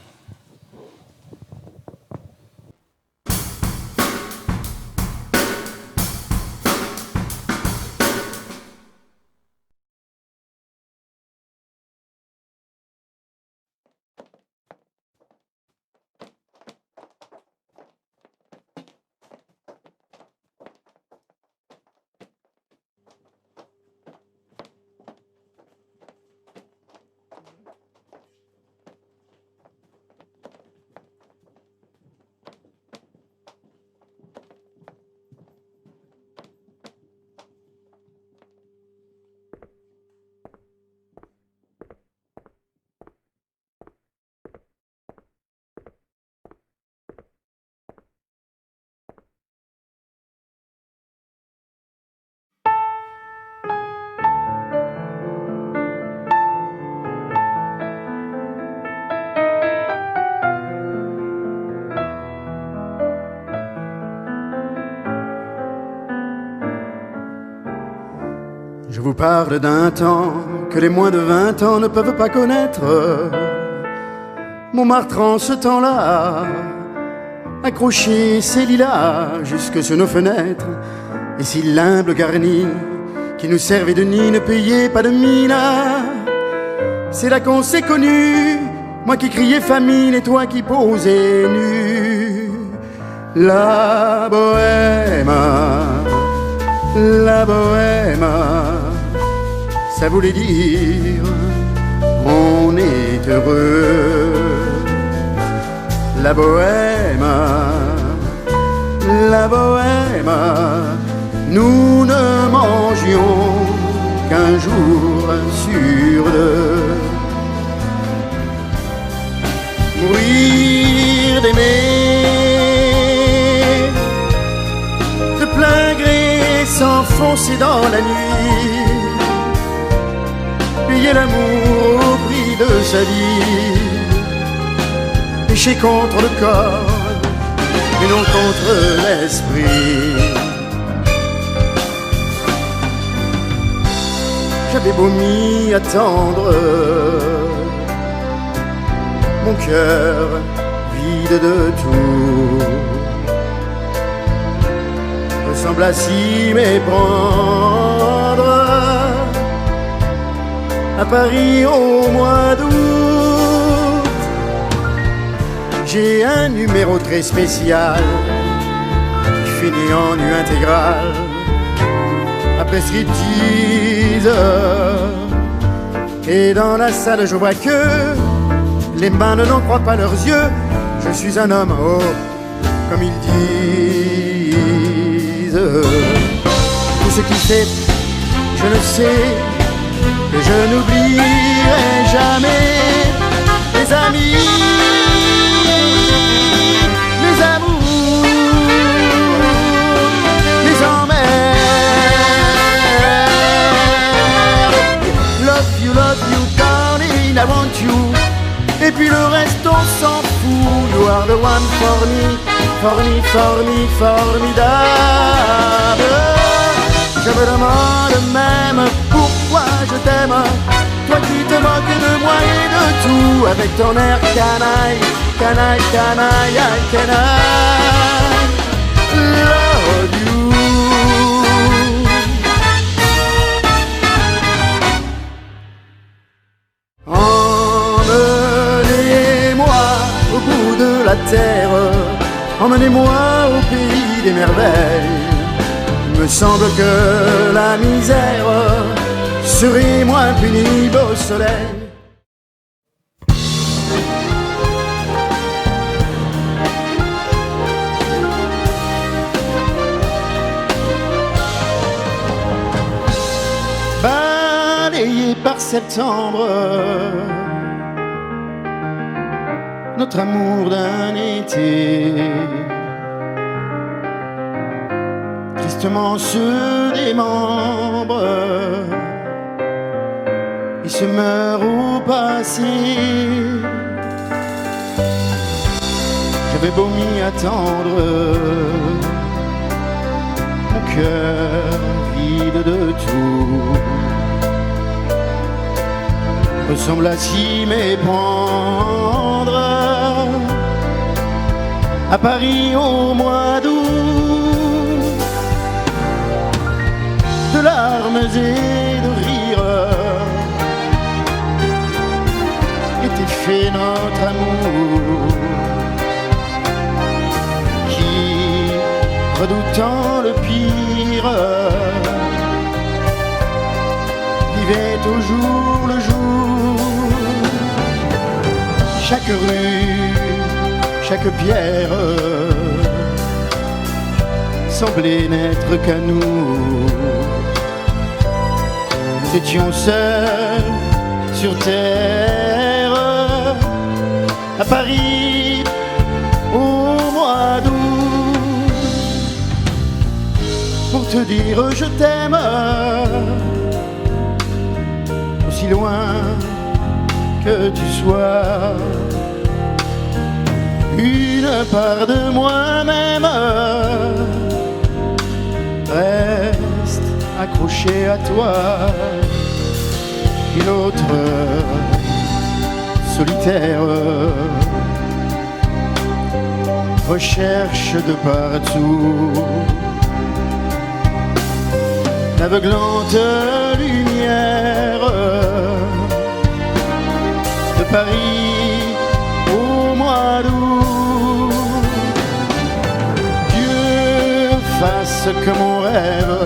Je vous parle d'un temps que les moins de 20 ans ne peuvent pas connaître. Montmartre en ce temps-là accroché ses lilas jusque sur nos fenêtres. Et si l'humble garni qui nous servait de nid ne payait pas de mine, c'est là qu'on s'est connus, moi qui criais famine et toi qui posais nu. La bohème, ça voulait dire on est heureux. La bohème, nous ne mangions qu'un jour sur deux. Mourir d'aimer, de plein gré s'enfoncer dans la nuit, payer l'amour au prix de sa vie, pécher contre le corps et non contre l'esprit. J'avais beau m'y attendre, mon cœur vide de tout ressemble à s'y méprendre à Paris au mois d'août. J'ai un numéro très spécial qui finit en nu intégral après striptease. Et dans la salle je vois que les mains n'en croient pas leurs yeux. Je suis un homme, oh, comme ils disent. Tout ce qui fait, je ne sais, que je n'oublierai jamais les amis, les amours, les emmerdes. Love you, darling, I want you. Et puis le reste on s'en fout. You are the one for me, formidable. Je me demande même pourquoi je t'aime, toi qui te moques de moi et de tout, avec ton air canaille, canaille, canaille, canaille. Love you. La terre, emmenez-moi au pays des merveilles. Il me semble que la misère serait moins pénible au soleil. Balayé par septembre, notre amour d'un été tristement se démembre et se meurt au passé. J'avais beau m'y attendre, mon cœur vide de tout ressemble à s'y méprendre à Paris au mois d'août. De larmes et de rires était fait notre amour, qui, redoutant le pire, vivait au jour le jour. Chaque rue, chaque pierre semblait n'être qu'à nous. Nous étions seuls sur terre, à Paris au mois d'août, pour te dire je t'aime, aussi loin que tu sois. Une part de moi-même reste accrochée attaché à toi, et l'autre solitaire recherche de partout l'aveuglante lumière de Paris au mois d'août. Dieu fasse que mon rêve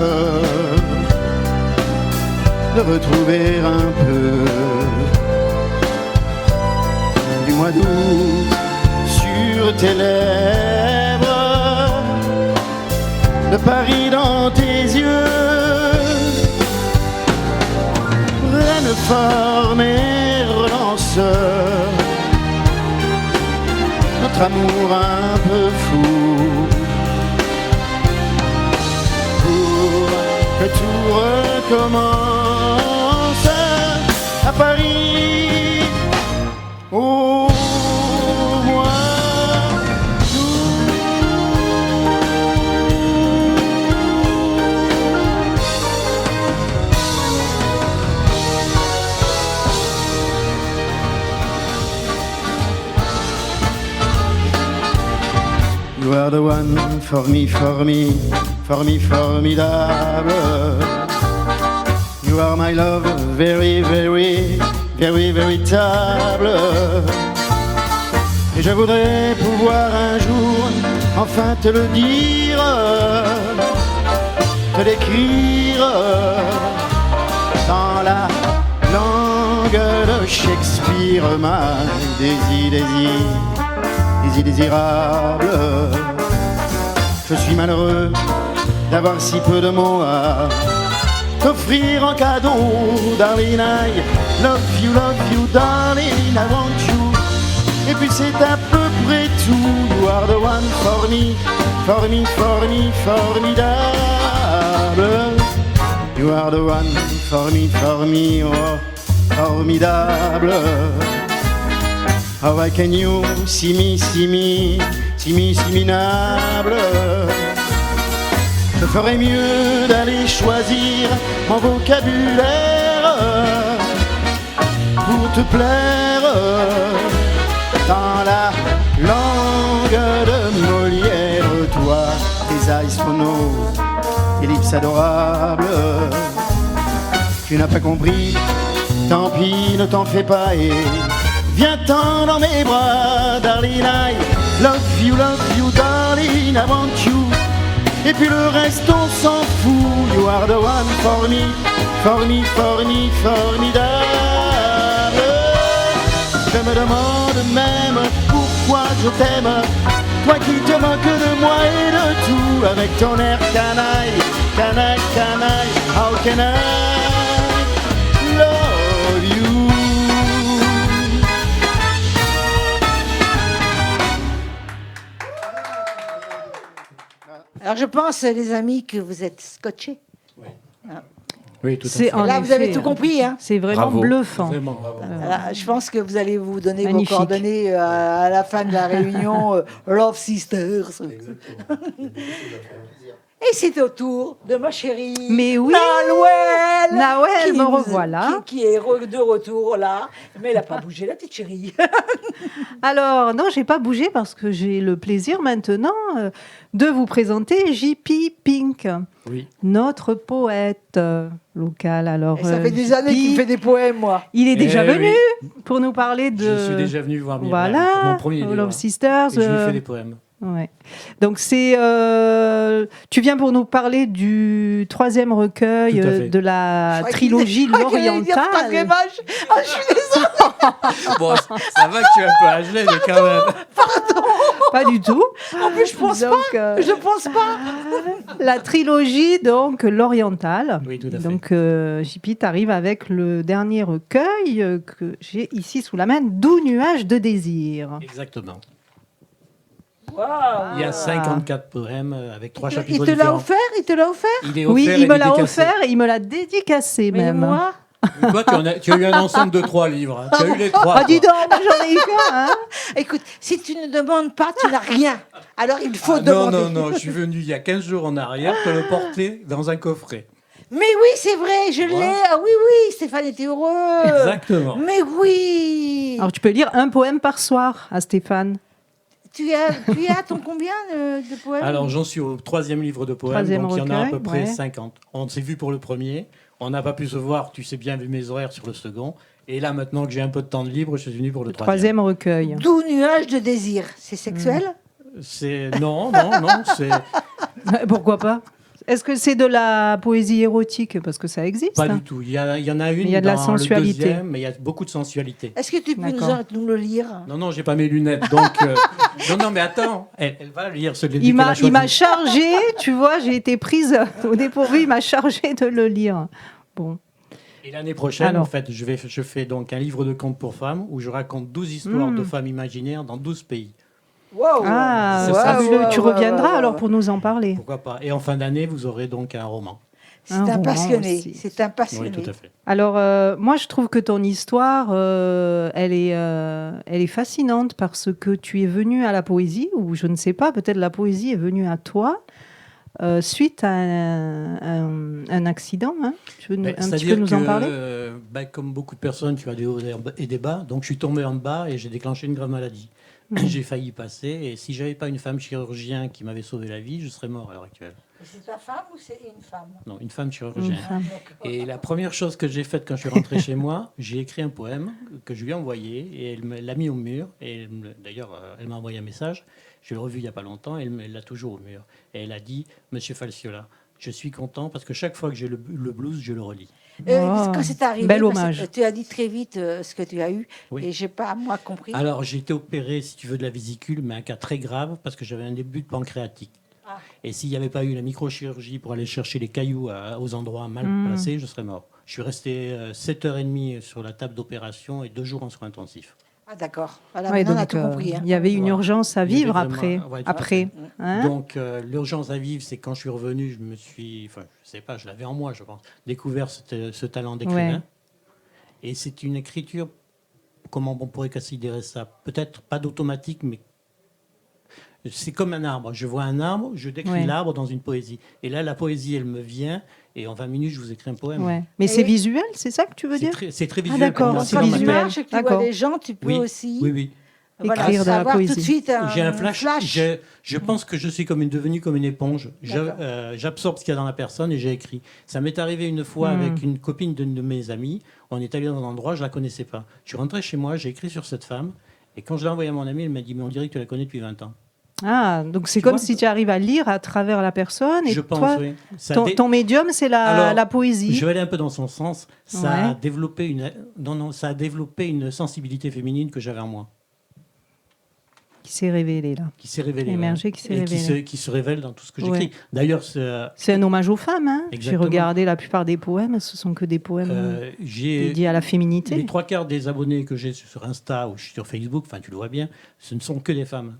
de retrouver un peu du mois d'août sur tes lèvres, de Paris dans tes yeux. Reine forme et relanceur, notre amour un peu fou, pour que tout recommence à Paris au mois d'août. You are the one for me, for me, for me, formidable. You are my love, very, very, very, véritable. Et je voudrais pouvoir un jour enfin te le dire, te l'écrire dans la langue de Shakespeare, my désirable. Je suis malheureux d'avoir si peu de mots à t'offrir en cadeau, darling. I love you, darling, I want you. Et puis c'est à peu près tout. You are the one for me, for me, for me, formidable. You are the one for me, oh, formidable. How can you see me, minable? Je ferais mieux d'aller choisir mon vocabulaire pour te plaire dans la langue de Molière. Toi, tes eyes phono, tes lips adorables. Tu n'as pas compris, tant pis, ne t'en fais pas et viens-t'en dans mes bras, darling. I love you, darling, I want you. Et puis le reste on s'en fout. You are the one for me, for me, for me, formidable. Je me demande même pourquoi je t'aime, toi qui te moques de moi et de tout, avec ton air canaille, canaille, canaille. How can I love you? Alors je pense, les amis, que vous êtes scotchés. Oui, Ah. oui, tout à C'est fait. en Là, vous effet, avez tout compris. Hein. C'est vraiment Bravo. bluffant. Vraiment, bravo. Voilà, je pense que vous allez vous donner Magnifique. vos coordonnées à la fin de la réunion Love Sisters. Et c'est au tour de ma chérie Mais oui, Nawel, Nawel, me nous- revoilà. qui est de retour là. Mais elle n'a pas bougé, la petite chérie. Alors, non, j'ai pas bougé parce que j'ai le plaisir maintenant de vous présenter JP Pink, Oui. notre poète local. Alors, Et ça fait des années JP, qu'il fait des poèmes, moi. il est déjà Eh venu oui. pour nous parler de. Je suis déjà venu voir Myriam Voilà, pour mon premier livre. Love Sisters. Et je lui fais des poèmes. Ouais. Donc c'est, tu viens pour nous parler du 3e recueil Tout à fait. de la Je crois trilogie qu'il allait dire L'Oriental. troisième âge. Ah, je suis désolée. Bon, ça va que tu es un peu âgé, mais quand même. Pas du tout. En plus, je pense Donc, pas. Je pense pas. la trilogie donc L'Oriental. Oui, tout à fait. Donc JP t'arrive avec le dernier recueil que j'ai ici sous la main, Doux nuages de désir. Exactement. Waouh. Il y a 54 poèmes avec 3 chapitres Il te l'a différents. offert. Il te l'a offert. Il est Oui, offert il et me l'a dédicacé. offert et il me l'a dédicacé Mais même. moi. Mais toi, tu as eu un ensemble de 3 livres. hein. Tu as eu les 3. Ah dis donc, moi, j'en ai eu qu'un. Hein. Écoute, si tu ne demandes pas, tu n'as rien. Alors il faut non, demander. non, non, je suis venu il y a 15 jours en arrière te le porter dans un coffret. Mais oui, c'est vrai, je l'ai. Ah oui, oui, Stéphane était heureux. Exactement. Mais oui. Alors, tu peux lire un poème par soir à Stéphane. Tu as ton combien de poèmes? Alors, j'en suis au 3e livre de poèmes, Troisième donc il y en a à recueil, peu près ouais. 50. On s'est vu pour le premier, on n'a pas pu se voir, tu sais bien, vu mes horaires sur le second. Et là, maintenant que j'ai un peu de temps de libre, je suis venu pour le 3e. Troisième recueil. Doux nuage de désir. C'est sexuel? C'est... Non, c'est... Pourquoi pas? Est-ce que c'est de la poésie érotique? Parce que ça existe. Pas du tout. Il y en a une Il y a de la dans sensualité. le deuxième, mais il y a beaucoup de sensualité. Est-ce que tu peux D'accord. nous le lire? Non, j'ai pas mes lunettes, donc... Non, mais attends, elle va lire ce livre Il qu'elle a choisi. m'a chargé, tu vois, j'ai été prise au dépourvu, il m'a chargé de le lire. Bon. Et l'année prochaine, Alors. en fait, je fais donc un livre de contes pour femmes où je raconte 12 histoires de femmes imaginaires dans 12 pays. Wow. Ah, C'est fabuleux. ça. Tu Ouais, reviendras ouais, alors ouais. pour nous en parler. Pourquoi pas? Et en fin d'année, vous aurez donc un roman. C'est Un un roman passionné. aussi. C'est un passionné. Oui, tout à fait. Alors, moi, je trouve que ton histoire, elle est fascinante parce que tu es venu à la poésie, ou je ne sais pas, peut-être la poésie est venue à toi suite à un accident. Hein. Tu veux un petit peu nous en parler? Comme beaucoup de personnes, tu as des hauts et des bas. Donc, je suis tombé en bas et j'ai déclenché une grave maladie. J'ai failli passer. Et si j'avais pas une femme chirurgien qui m'avait sauvé la vie, je serais mort à l'heure actuelle. C'est ta femme ou c'est une femme? Non, une femme chirurgienne. Une femme. Et la première chose que j'ai faite quand je suis rentré chez moi, j'ai écrit un poème que je lui ai envoyé et elle me l'a mis au mur. Et d'ailleurs, elle m'a envoyé un message. Je l'ai revu il n'y a pas longtemps et elle l'a toujours au mur. Et elle a dit, Monsieur Falciola, je suis content parce que chaque fois que j'ai le blues, je le relis. Quand c'est arrivé, Bel parce hommage. que tu as dit très vite ce que tu as eu Oui. et j'ai pas moi compris. Alors, j'ai été opéré, si tu veux, de la vésicule, mais un cas très grave parce que j'avais un début de pancréatite. Ah. Et s'il n'y avait pas eu la microchirurgie pour aller chercher les cailloux aux endroits mal placés, je serais mort. Je suis resté 7h30 sur la table d'opération et 2 jours en soins intensifs. Ah d'accord. Voilà, Ouais, maintenant on a donc, tout compris. Hein. il y avait une Voilà. urgence à Il y avait vivre vraiment- après. ouais, après. Hein? Donc, l'urgence à vivre, c'est quand je suis revenu, je me suis, enfin, je sais pas, je l'avais en moi, je pense, découvert ce talent d'écrivain. Ouais. Et c'est une écriture, comment on pourrait considérer ça? Peut-être pas d'automatique, mais c'est comme un arbre. Je vois un arbre, je décris Ouais. l'arbre dans une poésie. Et là, la poésie, elle me vient, et en 20 minutes, je vous écris un poème. Ouais. Mais Et- c'est visuel, c'est ça que tu veux C'est dire? très Ah, visuel. d'accord, pour moi. c'est Quand tu visuel. marches et que tu vois D'accord. les gens, tu peux Oui, aussi oui. Écrire de la savoir poésie. tout de suite un J'ai un flash. Je pense que je suis devenu comme une éponge. D'accord. J'absorbe ce qu'il y a dans la personne et j'ai écrit. Ça m'est arrivé une fois avec une copine d'une de mes amies. On est allé dans un endroit, je la connaissais pas. Je suis rentré chez moi, j'ai écrit sur cette femme. Et quand je l'ai envoyé à mon ami, elle m'a dit, mais on dirait que tu la connais depuis 20 ans. Ah, donc c'est Tu comme vois, si tu arrives à lire à travers la personne et Je pense, toi, oui. Ça ton médium, c'est Alors, la poésie. Je vais aller un peu dans son sens. Ça a Ouais. développé ça a développé une sensibilité féminine que j'avais en moi, Qui s'est révélé là. qui s'est révélée. Émergée, qui s'est et révélée. qui se révèle dans tout ce que Ouais. j'écris. D'ailleurs, C'est un hommage aux femmes. Hein. J'ai Exactement. regardé la plupart des poèmes, ce sont que des poèmes j'ai dédiés à la féminité. les 3/4 des abonnés que j'ai sur Insta ou sur Facebook, enfin tu le vois bien, ce ne sont que des femmes.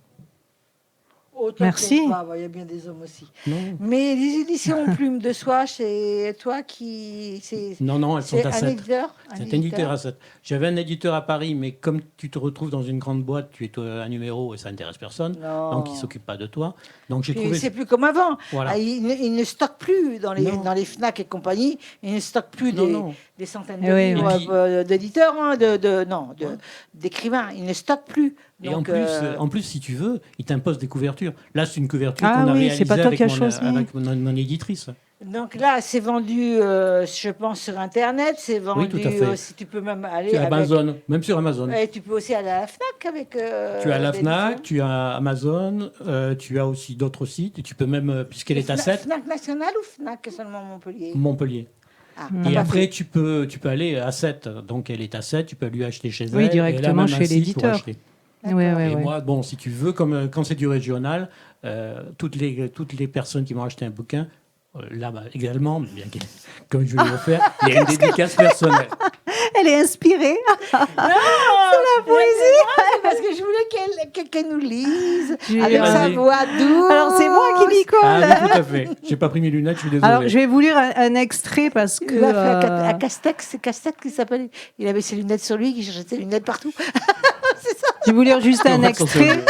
Oh, t'inquiète Merci. pas, il y a bien des hommes aussi. Non, Mais les éditions Plume de Soie, c'est toi qui. non, elles sont C'est à un 7. éditeur. C'est un éditeur à 7. J'avais un éditeur à Paris, mais comme tu te retrouves dans une grande boîte, tu es un numéro et ça n'intéresse personne. Non. Donc, il ne s'occupe pas de toi. Donc, j'ai Puis trouvé. c'est plus comme avant. Voilà. Ah, il ne stocke plus dans Non. les Fnac et compagnie. Il ne stocke plus Non. des centaines Eh oui, de livres oui. d'éditeurs, hein, d'écrivains. Il ne stocke plus. Et Donc, en plus, si tu veux, il t'impose des couvertures. Là, c'est une couverture Ah qu'on a oui, réalisée c'est pas toi avec, qui as choisi. avec mon éditrice. donc là, c'est vendu, je pense, sur Internet. C'est vendu tout à fait. aussi. Tu peux même aller Tu as avec. Amazon, même sur Amazon. Et tu peux aussi aller à la Fnac avec. Tu as la l'édition. Fnac, tu as Amazon, tu as aussi d'autres sites. Et tu peux même, puisqu'elle est à 7, Fnac nationale ou Fnac seulement Montpellier? Montpellier. Ah, Et pas après, fait. tu peux aller à 7. Donc, elle est à 7, tu peux lui acheter chez elle. Oui, et elle a directement même chez un site pour l'éditeur. acheter. Ouais. Et moi, bon, si tu veux, comme quand c'est du régional, toutes les personnes qui m'ont acheté un bouquin, là également, bien comme je vais le faire, il y a une dédicace personnelle. Elle est inspirée. C'est la poésie. Parce que je voulais qu'elle nous lise avec Alors, sa vas-y. voix douce. Alors c'est moi qui m'y colle. Ah oui, tout à fait. J'ai pas pris mes lunettes, je suis désolé. Alors je vais vous lire un extrait parce que Il a fait à Castex, c'est Castex qui s'appelle. Il avait ses lunettes sur lui, qui cherchait ses lunettes partout. je vais vous lire juste On un va s'en extrait sortir.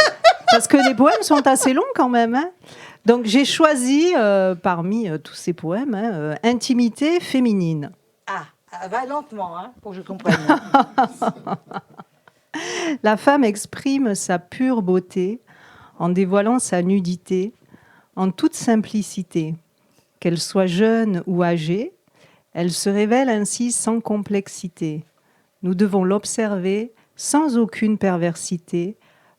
parce que les poèmes sont assez longs quand même. Hein. Donc j'ai choisi parmi tous ces poèmes Intimité féminine. Va lentement, pour que je comprenne. La femme exprime sa pure beauté en dévoilant sa nudité en toute simplicité. Qu'elle soit jeune ou âgée, elle se révèle ainsi sans complexité. Nous devons l'observer sans aucune perversité,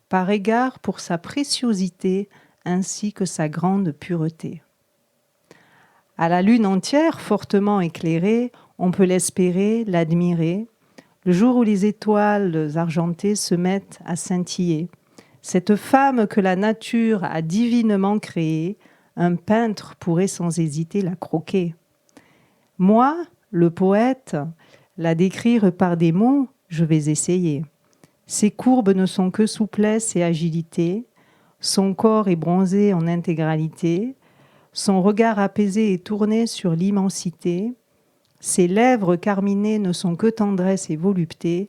par égard pour sa préciosité ainsi que sa grande pureté. À la lune entière, fortement éclairée, on peut l'espérer, l'admirer, le jour où les étoiles argentées se mettent à scintiller. Cette femme que la nature a divinement créée, un peintre pourrait sans hésiter la croquer. Moi, le poète, la décrire par des mots, je vais essayer. Ses courbes ne sont que souplesse et agilité, son corps est bronzé en intégralité, son regard apaisé est tourné sur l'immensité, ses lèvres carminées ne sont que tendresse et volupté,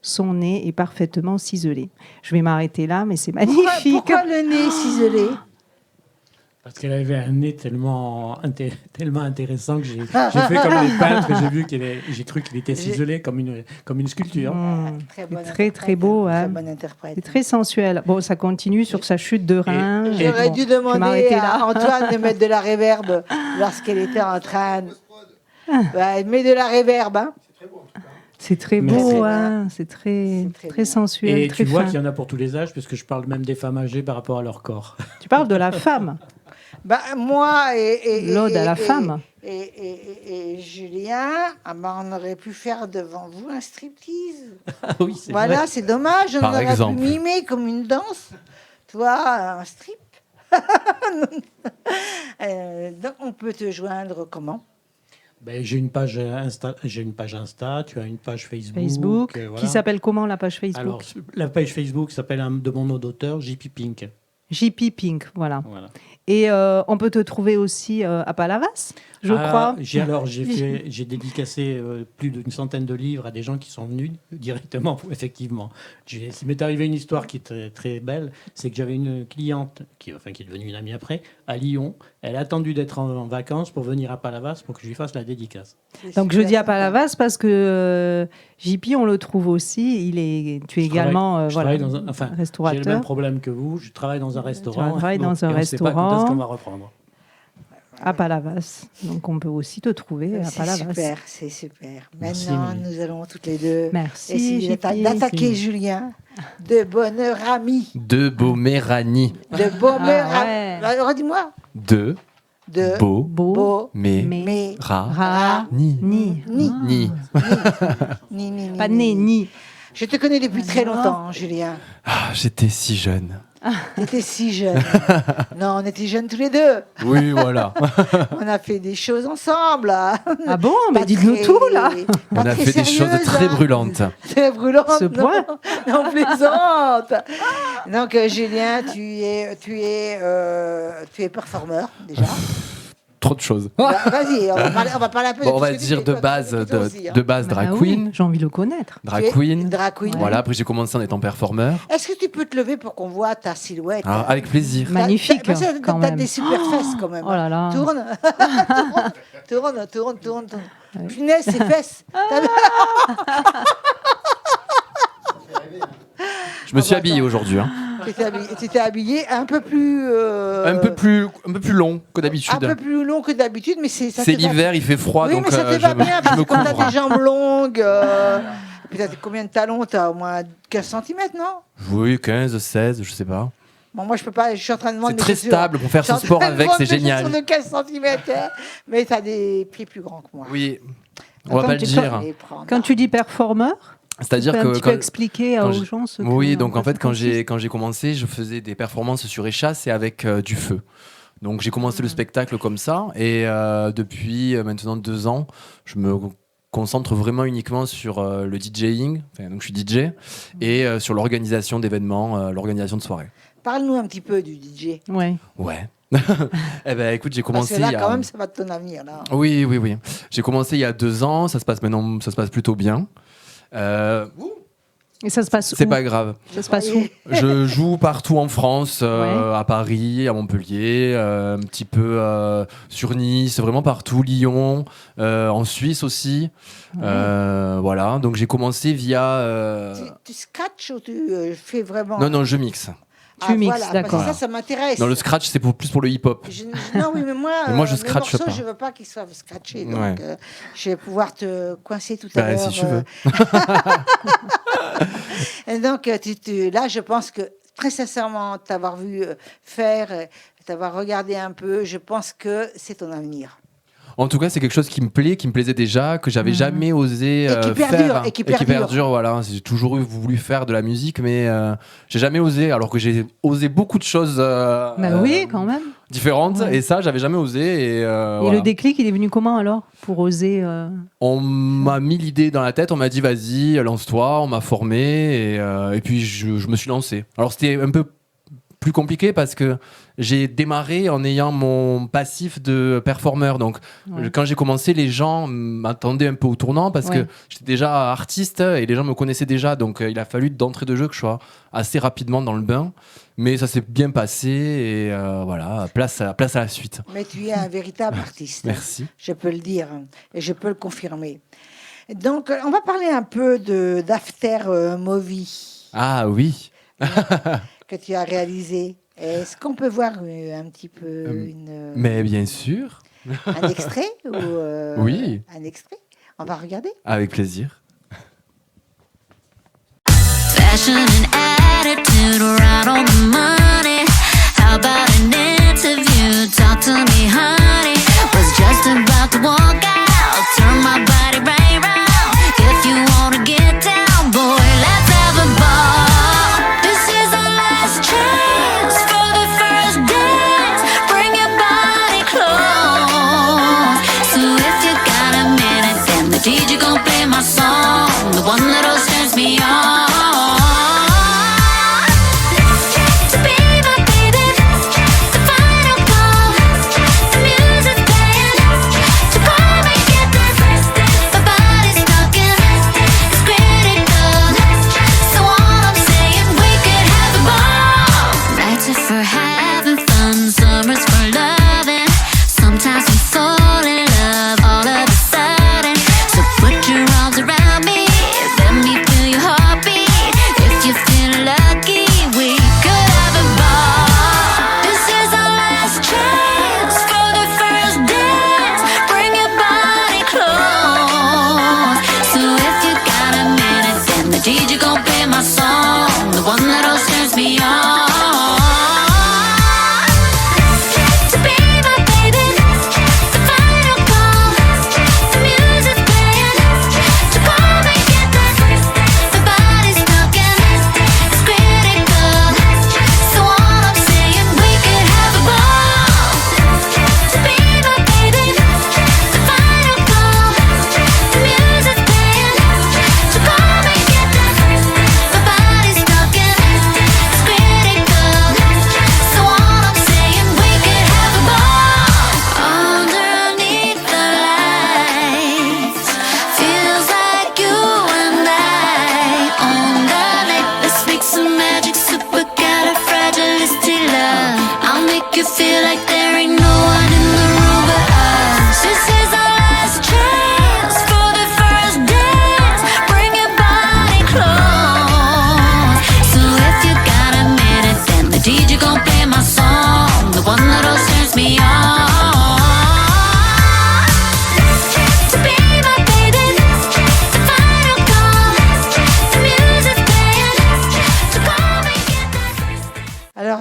son nez est parfaitement ciselé. Je vais m'arrêter là, mais c'est magnifique. Pourquoi le nez ciselé ? Parce qu'elle avait un nez tellement intéressant que j'ai fait comme les peintres, j'ai cru qu'il était ciselé comme une sculpture. Très beau. Très bonne interprète. C'est très sensuel. Bon, ça continue sur sa chute de rein. J'aurais dû demander à Antoine de mettre de la réverb lorsqu'elle était en train de... elle met de la réverb. C'est très beau, c'est très sensuel. Et très tu vois fin. qu'il y en a pour tous les âges, puisque je parle même des femmes âgées par rapport à leur corps. Tu parles de la femme. Moi L'ode à la femme. Et Julien, on aurait pu faire devant vous un striptease. Oui, c'est voilà, vrai. c'est dommage, on Par aurait exemple. pu mimer comme une danse. Toi, un strip. Donc on peut te joindre comment ? J'ai une page Insta, tu as une page Facebook. voilà. Qui s'appelle comment la page Facebook ? Alors, la page Facebook s'appelle de mon nom d'auteur, JP Pink. JP Pink, voilà. Et on peut te trouver aussi à Palavas, je crois. J'ai dédicacé plus d'une centaine de livres à des gens qui sont venus directement, effectivement. Il m'est arrivé une histoire qui est très, très belle, c'est que j'avais une cliente, qui est devenue une amie après, à Lyon. Elle a attendu d'être en vacances pour venir à Palavas pour que je lui fasse la dédicace. Donc je dis à Palavas parce que JP, on le trouve aussi. Tu es également restaurateur. J'ai le même problème que vous. Je travaille dans un restaurant. Tu travailles dans un restaurant. On ne sait pas quand est-ce qu'on va reprendre. À Palavas. Donc on peut aussi te trouver à Palavas. C'est super. Merci, maintenant, nous allons toutes les deux essayer d'attaquer Julien de bonheur ami. De Boméranie. De bonheur ami. Redis-moi. De beau mais ni. Pas né, ni. Je te connais depuis très longtemps, Julien. J'étais si jeune. T'étais si jeune. Non, on était jeunes tous les deux. Oui, voilà. On a fait des choses ensemble. Ah bon? Mais dites-nous tout, là. On a fait des choses très brûlantes. Très brûlantes. Ce point. Non, plaisante. Donc, Julien, tu es performeur, déjà. Trop de choses. Vas-y, on va parler un peu on va dire de base drag queen. J'ai envie de le connaître. Drag queen. Voilà, après j'ai commencé en étant performeur. Est-ce que tu peux te lever pour qu'on voit ta silhouette? Avec plaisir. Magnifique. T'as des super fesses quand même. Oh là là. Tourne. Punaise, ces fesses. Je me suis habillé aujourd'hui. Tu t'es habillé un peu plus long que d'habitude. Un peu plus long que d'habitude, mais c'est l'hiver, il fait froid, oui, donc mais ça te va bien parce que quand couvre. t'as des jambes longues. Puis t'as combien de talons? T'as au moins 15 cm, non? Oui, 15, 16, je sais pas. Bon, moi, je peux pas. Je suis en train de vendre. C'est très stable pour faire son sport avec, c'est génial. De 15 cm, mais t'as des pieds plus grands que moi. Oui, on va pas le dire. Quand tu dis performeur, c'est-à-dire que tu peux expliquer aux gens ce que... Oui, donc en fait, quand j'ai commencé, je faisais des performances sur échasse et avec du feu. Donc j'ai commencé le spectacle comme ça, et depuis maintenant 2 ans, je me concentre vraiment uniquement sur le DJing, donc je suis DJ, et sur l'organisation d'événements, l'organisation de soirées. Parle-nous un petit peu du DJ. Ouais. Eh ben, écoute, j'ai commencé. Parce que là, quand même, ça va de ton avenir. Là. Oui. J'ai commencé il y a 2 ans, ça se passe plutôt bien. Et ça se passe où? C'est pas grave. Ça se passe où? Je joue partout en France, à Paris, à Montpellier, un petit peu sur Nice, vraiment partout, Lyon, en Suisse aussi. Voilà, donc j'ai commencé via... Tu scratches ou tu fais vraiment... Non, je mixe. Tu mixes, voilà, d'accord. parce que ça m'intéresse. Non, le scratch, c'est plus pour le hip-hop. Non, oui, mais moi, je scratche mes morceaux, pas. je veux pas qu'ils soient scratchés. Donc, Ouais. je vais pouvoir te coincer tout à l'heure. Si tu veux. Et donc, là, je pense que, très sincèrement, t'avoir vu faire, t'avoir regardé un peu, je pense que c'est ton avenir. En tout cas, c'est quelque chose qui me plaisait déjà, que j'avais jamais osé Et qui perdure, faire. et qui perdure. Voilà. J'ai toujours voulu faire de la musique, mais j'ai jamais osé, alors que j'ai osé beaucoup de choses Oui, quand même. différentes, Ouais. et ça, j'avais jamais osé. Et Et le déclic, il est venu comment alors pour oser On m'a mis l'idée dans la tête, on m'a dit vas-y, lance-toi, on m'a formé, et puis je me suis lancé. Alors c'était un peu plus compliqué parce que j'ai démarré en ayant mon passif de performeur. Donc, quand j'ai commencé, les gens m'attendaient un peu au tournant parce que j'étais déjà artiste et les gens me connaissaient déjà. Donc, il a fallu d'entrée de jeu que je sois assez rapidement dans le bain. Mais ça s'est bien passé et voilà, place à la suite. Mais tu es un véritable artiste. Merci. Je peux le dire et je peux le confirmer. Donc, on va parler un peu d'After Movie. Ah oui. Que tu as réalisé. Est-ce qu'on peut voir un petit peu Mais bien sûr. un extrait ou Oui. Un extrait. On va regarder. Avec plaisir. Fashion and attitude right on the money. How about an interview? Talk to me, honey. Was just about to walk out. Turn my body right round. If you wanna get down, boy, let's have a ball. This is our last chance for the first dance. Bring your body close. So if you got a minute, then the DJ gon' play my song, the one that always turns me on. For having fun, summer's for loving. Sometimes we fall in love all of a sudden. So put your arms around me, let me feel your heartbeat. If you feel lucky, we could have a ball. This is our last chance for the first dance. Bring your body close. So if you got a minute, then the DJ gon' play my song, the one that always turns me on.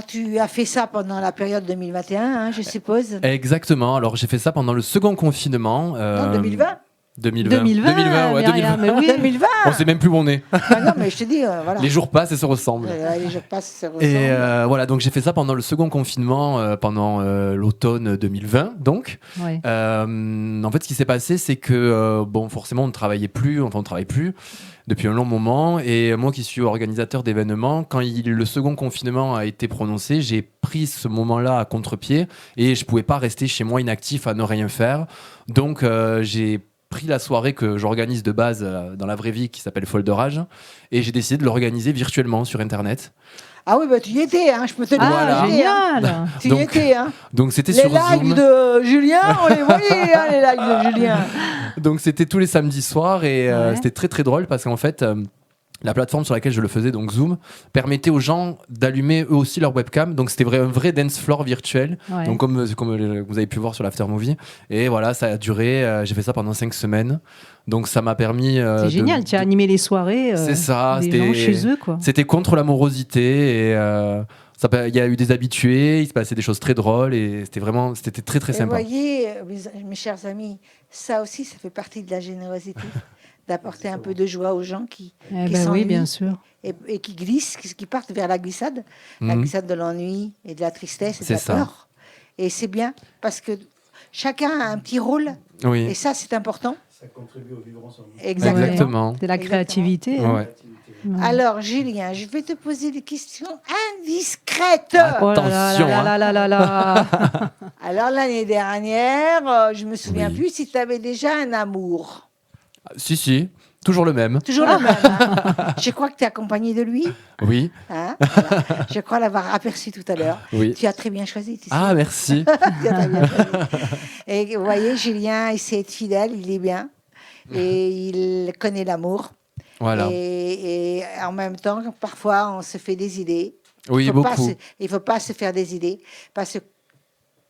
Tu as fait ça pendant la période 2021, hein, je suppose. Exactement. Alors, j'ai fait ça pendant le second confinement. Non, 2020 2020, ouais, 2020. Mais oui. 2020 On sait même plus où on est. Ah non, mais je te dis, voilà. Les jours passent et se ressemblent. Les jours passent et se ressemblent. Et voilà, donc j'ai fait ça pendant le second confinement, pendant l'automne 2020. Donc, Ouais. en fait, ce qui s'est passé, c'est que bon, forcément, on ne travaillait plus, enfin, on travaille plus depuis un long moment. Et moi, qui suis organisateur d'événements, quand le second confinement a été prononcé, j'ai pris ce moment-là à contre-pied et je pouvais pas rester chez moi inactif à ne rien faire. Donc, j'ai pris la soirée que j'organise de base dans la vraie vie qui s'appelle Folderage et j'ai décidé de l'organiser virtuellement sur Internet. Ah oui, bah tu y étais, hein, je peux te dire. Ah, génial. Tu y étais, hein. Donc c'était Les sur lives Zoom. de Julien, on les voyait, hein, les lives de Julien. Donc c'était tous les samedis soirs et Ouais. c'était très très drôle parce qu'en fait la plateforme sur laquelle je le faisais, donc Zoom, permettait aux gens d'allumer eux aussi leur webcam. Donc c'était un vrai dance floor virtuel. Ouais. Donc comme vous avez pu voir sur l'after movie. Et voilà, ça a duré. J'ai fait ça pendant 5 semaines. Donc ça m'a permis. C'est génial, tu as animé les soirées C'est ça. des C'était gens chez eux, quoi. C'était contre l'amorosité et il y a eu des habitués. Il se passait des choses très drôles et c'était très très Et vous sympa. voyez, mes chers amis, ça aussi, ça fait partie de la générosité, d'apporter un peu de joie aux gens qui Eh qui ben oui, s'ennuient. bien sûr. Et qui glissent, qui partent vers la glissade de l'ennui et de la tristesse et de C'est la ça. peur. Et c'est bien, parce que chacun a un petit rôle, et Oui. ça, c'est important. Ça contribue au vivre ensemble. Exactement. Exactement. C'est la créativité. hein. Ouais. Alors, Julien, je vais te poser des questions indiscrètes. Oh là là Attention, là là là là là. Alors, l'année dernière, je me souviens plus si tu avais déjà un amour. Si, toujours le même. Toujours le même. Hein. Je crois que tu es accompagné de lui. Oui, Hein, voilà. Je crois l'avoir aperçu tout à l'heure. oui. Tu as très bien choisi. Tu sais. Ah, merci. Tu as très bien choisi. Et vous voyez, Julien, il sait être fidèle, il est bien. Et il connaît l'amour. Voilà. Et en même temps, parfois, on se fait des idées. Oui, beaucoup. Il ne faut pas se faire des idées. Parce que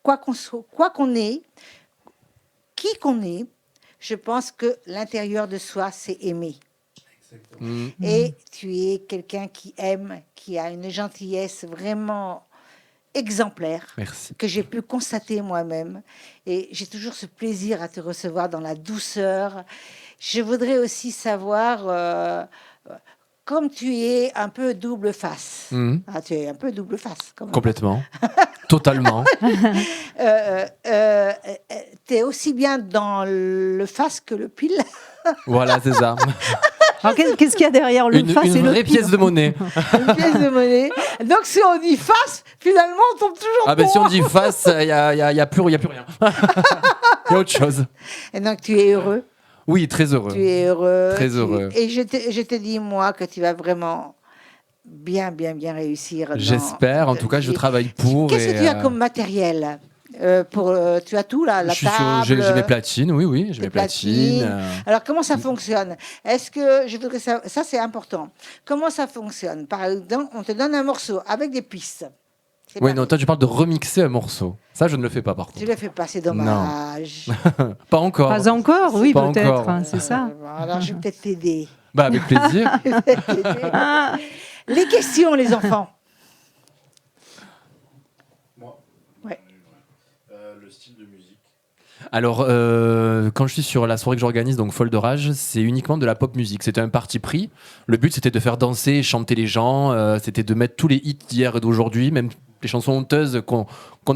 quoi qu'on est, qui qu'on est, je pense que l'intérieur de soi, c'est aimer. Mm. Et tu es quelqu'un qui aime, qui a une gentillesse vraiment exemplaire, Merci. que j'ai pu constater moi-même. Et j'ai toujours ce plaisir à te recevoir dans la douceur. Je voudrais aussi savoir, comme tu es un peu double face, Mm. tu es un peu double face, quand même. Complètement. Totalement. Tu es aussi bien dans le face que le pile. Voilà, c'est ça. Alors, qu'est-ce qu'il y a derrière le face et Une le vraie pile pièce de monnaie. Une pièce de monnaie. Donc, si on dit face, finalement, on tombe toujours Ah ben bon. si on dit face, il y a plus rien. Il y a autre chose. Et donc, tu es heureux. Oui, très heureux. Tu es heureux. Très heureux. Et je te dis, moi, que tu vas vraiment bien réussir. dans- J'espère. En tout cas, je travaille pour. Qu'est-ce et, que tu as comme matériel tu as tout, là, la table. J'ai mes platines, oui, j'ai tes mes platines. platines. Alors, comment ça fonctionne? Est-ce que, je voudrais savoir, ça c'est important, comment ça fonctionne? Par exemple, on te donne un morceau avec des pistes. C'est Oui, pas- non, toi tu parles de remixer un morceau. Ça, je ne le fais pas par Tu contre. le fais pas, c'est dommage. Pas encore. Pas encore, oui, Pas peut-être, encore. hein, c'est ça. Alors, je vais peut-être t'aider. Bah, avec plaisir. Les questions, les enfants. Le style de musique. Alors, quand je suis sur la soirée que j'organise, donc Folderage, c'est uniquement de la pop musique. C'était un parti pris. Le but, c'était de faire danser et chanter les gens. C'était de mettre tous les hits d'hier et d'aujourd'hui, même les chansons honteuses qu'on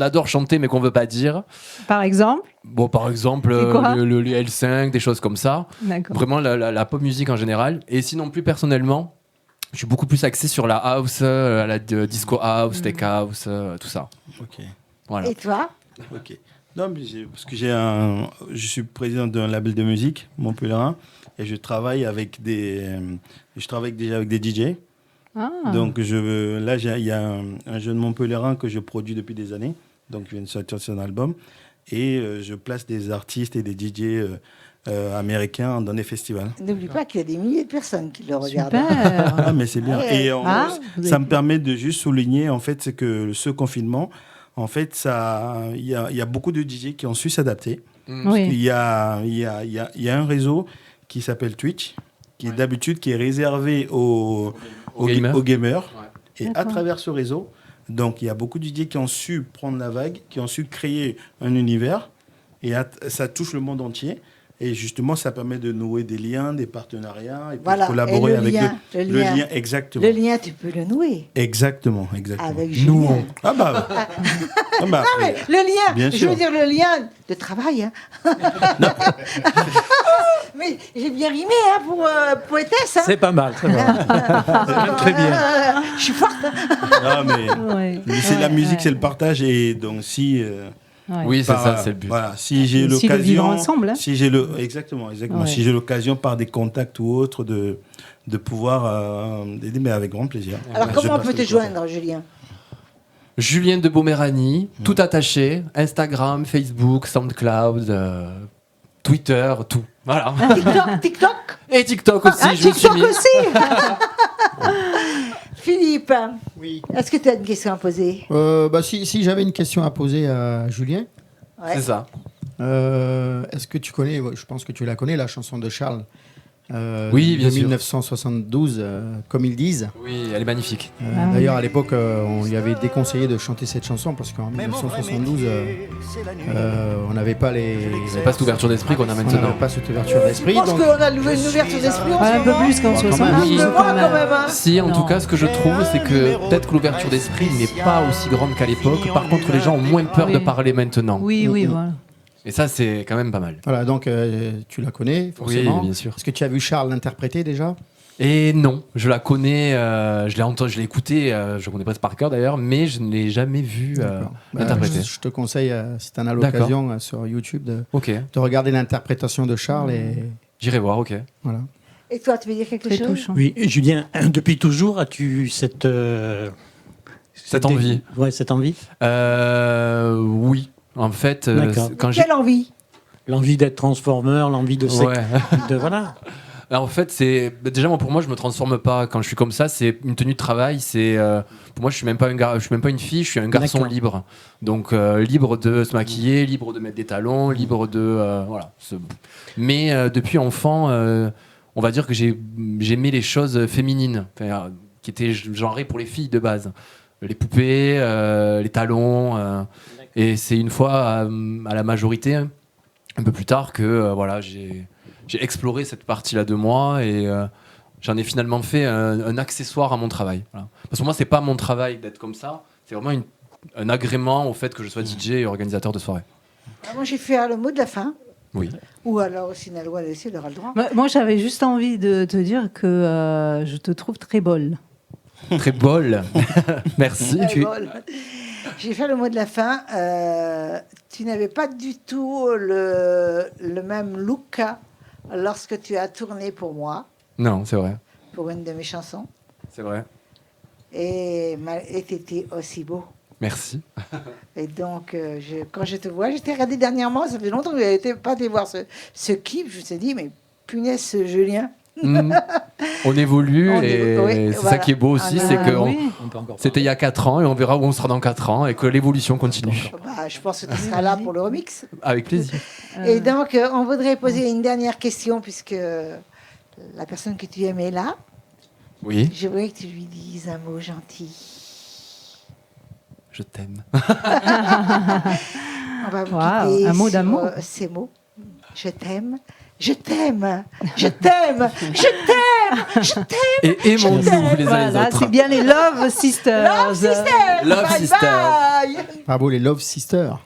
adore chanter mais qu'on veut pas dire. Par exemple. Bon, par exemple, C'est quoi le L5, des choses comme ça. D'accord. Vraiment la pop musique en général. Et sinon, plus personnellement, je suis beaucoup plus axé sur la house, la disco house, tech house, tout ça. Ok. Voilà. Et toi? Ok. Non, mais parce que je suis président d'un label de musique, Montpellierin, et je travaille déjà avec des DJ. Ah. Donc là, il y a un jeune Montpellierin que je produis depuis des années. Donc, je viens de sortir son album. Et je place des artistes et des DJ américains dans des festivals. N'oublie pas qu'il y a des milliers de personnes qui le regardent. Super. Ah, mais c'est bien. Ouais. Et Ah, vous ça avez- me permet de juste souligner, en fait, c'est que ce confinement, en fait, il y a beaucoup de DJ qui ont su s'adapter. Oui. Il y a un réseau qui s'appelle Twitch, qui est d'habitude qui est réservé aux gamers. Et à D'accord. travers ce réseau, donc il y a beaucoup de DJ qui ont su prendre la vague, qui ont su créer un univers, et ça touche le monde entier. Et justement, ça permet de nouer des liens, des partenariats, et puis Voilà. de collaborer Et le avec lien, le le lien. lien. Exactement. Le lien, tu peux le nouer Exactement. avec Nous, Julien. Ah bah, Mais le lien, Bien je sûr. veux dire le lien de travail. Hein. Mais j'ai bien rimé pour poétesse. Hein. C'est pas mal, très bien. Très bien. Je suis forte. non, mais Ouais. c'est la Ouais, musique, ouais. c'est le partage. Et donc, si Ouais. Oui, c'est ça, c'est le but. Voilà, si j'ai Aussi le vivre l'occasion, ensemble, hein. si exactement. Ouais. Si j'ai l'occasion par des contacts ou autres de pouvoir aider, mais avec grand plaisir. Alors, Je comment on passe peut te le contact. joindre, Julien? Julien de Boméranie, tout attaché, Instagram, Facebook, SoundCloud, Twitter, tout. Voilà. TikTok Et TikTok aussi, Ah, je me suis TikTok mis. aussi Philippe, Oui. est-ce que tu as une question à poser? Si j'avais une question à poser à Julien, Ouais. C'est ça. est-ce que tu connais, je pense que tu la connais, la chanson de Charles Oui, bien de sûr. 1972, comme ils disent. Oui, elle est magnifique. Ah oui. D'ailleurs, à l'époque, on lui avait déconseillé de chanter cette chanson parce qu'en 1972, on n'avait pas C'est pas cette ouverture d'esprit qu'on a on maintenant. n'avait pas cette ouverture Je d'esprit. pense donc- qu'on a une ouverture d'esprit en Ouais, ce un peu moment. plus qu'en quand 72. même. Un peu moins quand même, hein. Si, en Non. tout cas, ce que je trouve, c'est que peut-être que l'ouverture d'esprit n'est pas aussi grande qu'à l'époque. Par contre, les gens ont moins peur de Oui. parler maintenant. Oui, voilà. Et ça, c'est quand même pas mal. Voilà, donc tu la connais forcément. Oui, bien sûr. Est-ce que tu as vu Charles l'interpréter déjà? Et non, je la connais, je l'ai entendu, je l'ai écoutée, je ne connais pas par cœur d'ailleurs, mais je ne l'ai jamais vue D'accord. interprétée. Je te conseille, si tu en as l'occasion sur YouTube, Ok, de regarder l'interprétation de Charles et j'irai voir, ok. voilà. Et toi, tu veux dire quelque Très chose? touchant. Oui, Julien, depuis toujours, as-tu cette envie. Ouais, cette envie. Oui, en fait, D'accord. quand j'ai... Quelle envie? L'envie d'être transformeur, l'envie de... Ouais. Voilà. Alors, en fait, c'est déjà moi, pour moi, je me transforme pas quand je suis comme ça. C'est une tenue de travail. C'est pour moi, je suis même pas je suis même pas une fille. Je suis un garçon D'accord. libre. Donc libre de se maquiller, libre de mettre des talons, libre de voilà. Mais depuis enfant, on va dire que j'aimais les choses féminines, enfin, qui étaient genrées pour les filles de base. Les poupées, les talons. Et c'est une fois à la majorité, un peu plus tard, que voilà, j'ai exploré cette partie-là de moi et j'en ai finalement fait un accessoire à mon travail. Voilà. Parce que pour moi, c'est pas mon travail d'être comme ça, c'est vraiment un agrément au fait que je sois DJ et organisateur de soirée. Ah, moi, j'ai fait le mot de la fin. Oui. Ou alors, si Naloua aussi, elle aura le droit. Moi, j'avais juste envie de te dire que je te trouve très belle. Très bol. Merci. Très drôle. J'ai fait le mot de la fin. Tu n'avais pas du tout le même look lorsque tu as tourné pour moi, Non, c'est vrai. pour une de mes chansons. C'est vrai. Et tu étais aussi beau. Merci. Et donc, quand je te vois, j'étais regardé dernièrement, ça fait longtemps que je n'avais pas été voir ce clip. Je me suis dit, mais punaise, ce Julien. On évolue On et évolue, oui, c'est voilà. ça qui est beau aussi, c'est que oui. On peut encore c'était il y a 4 ans et on verra où on sera dans 4 ans et que l'évolution continue. Bah, je pense que tu seras là pour le remix. Avec plaisir. Et donc, on voudrait poser une dernière question, puisque la personne que tu aimes est là. Oui, Je voudrais que tu lui dises un mot gentil. je t'aime. On va vous Waouh, quitter un mot sur, d'amour. ces mots. Je t'aime. Je t'aime. Je t'aime. Je t'aime. Je t'aime. Et aimons-nous les uns les Voilà, autres. c'est bien les Love Sisters. Love Sister. Love Bye Sister. bye. Bravo les Love Sisters.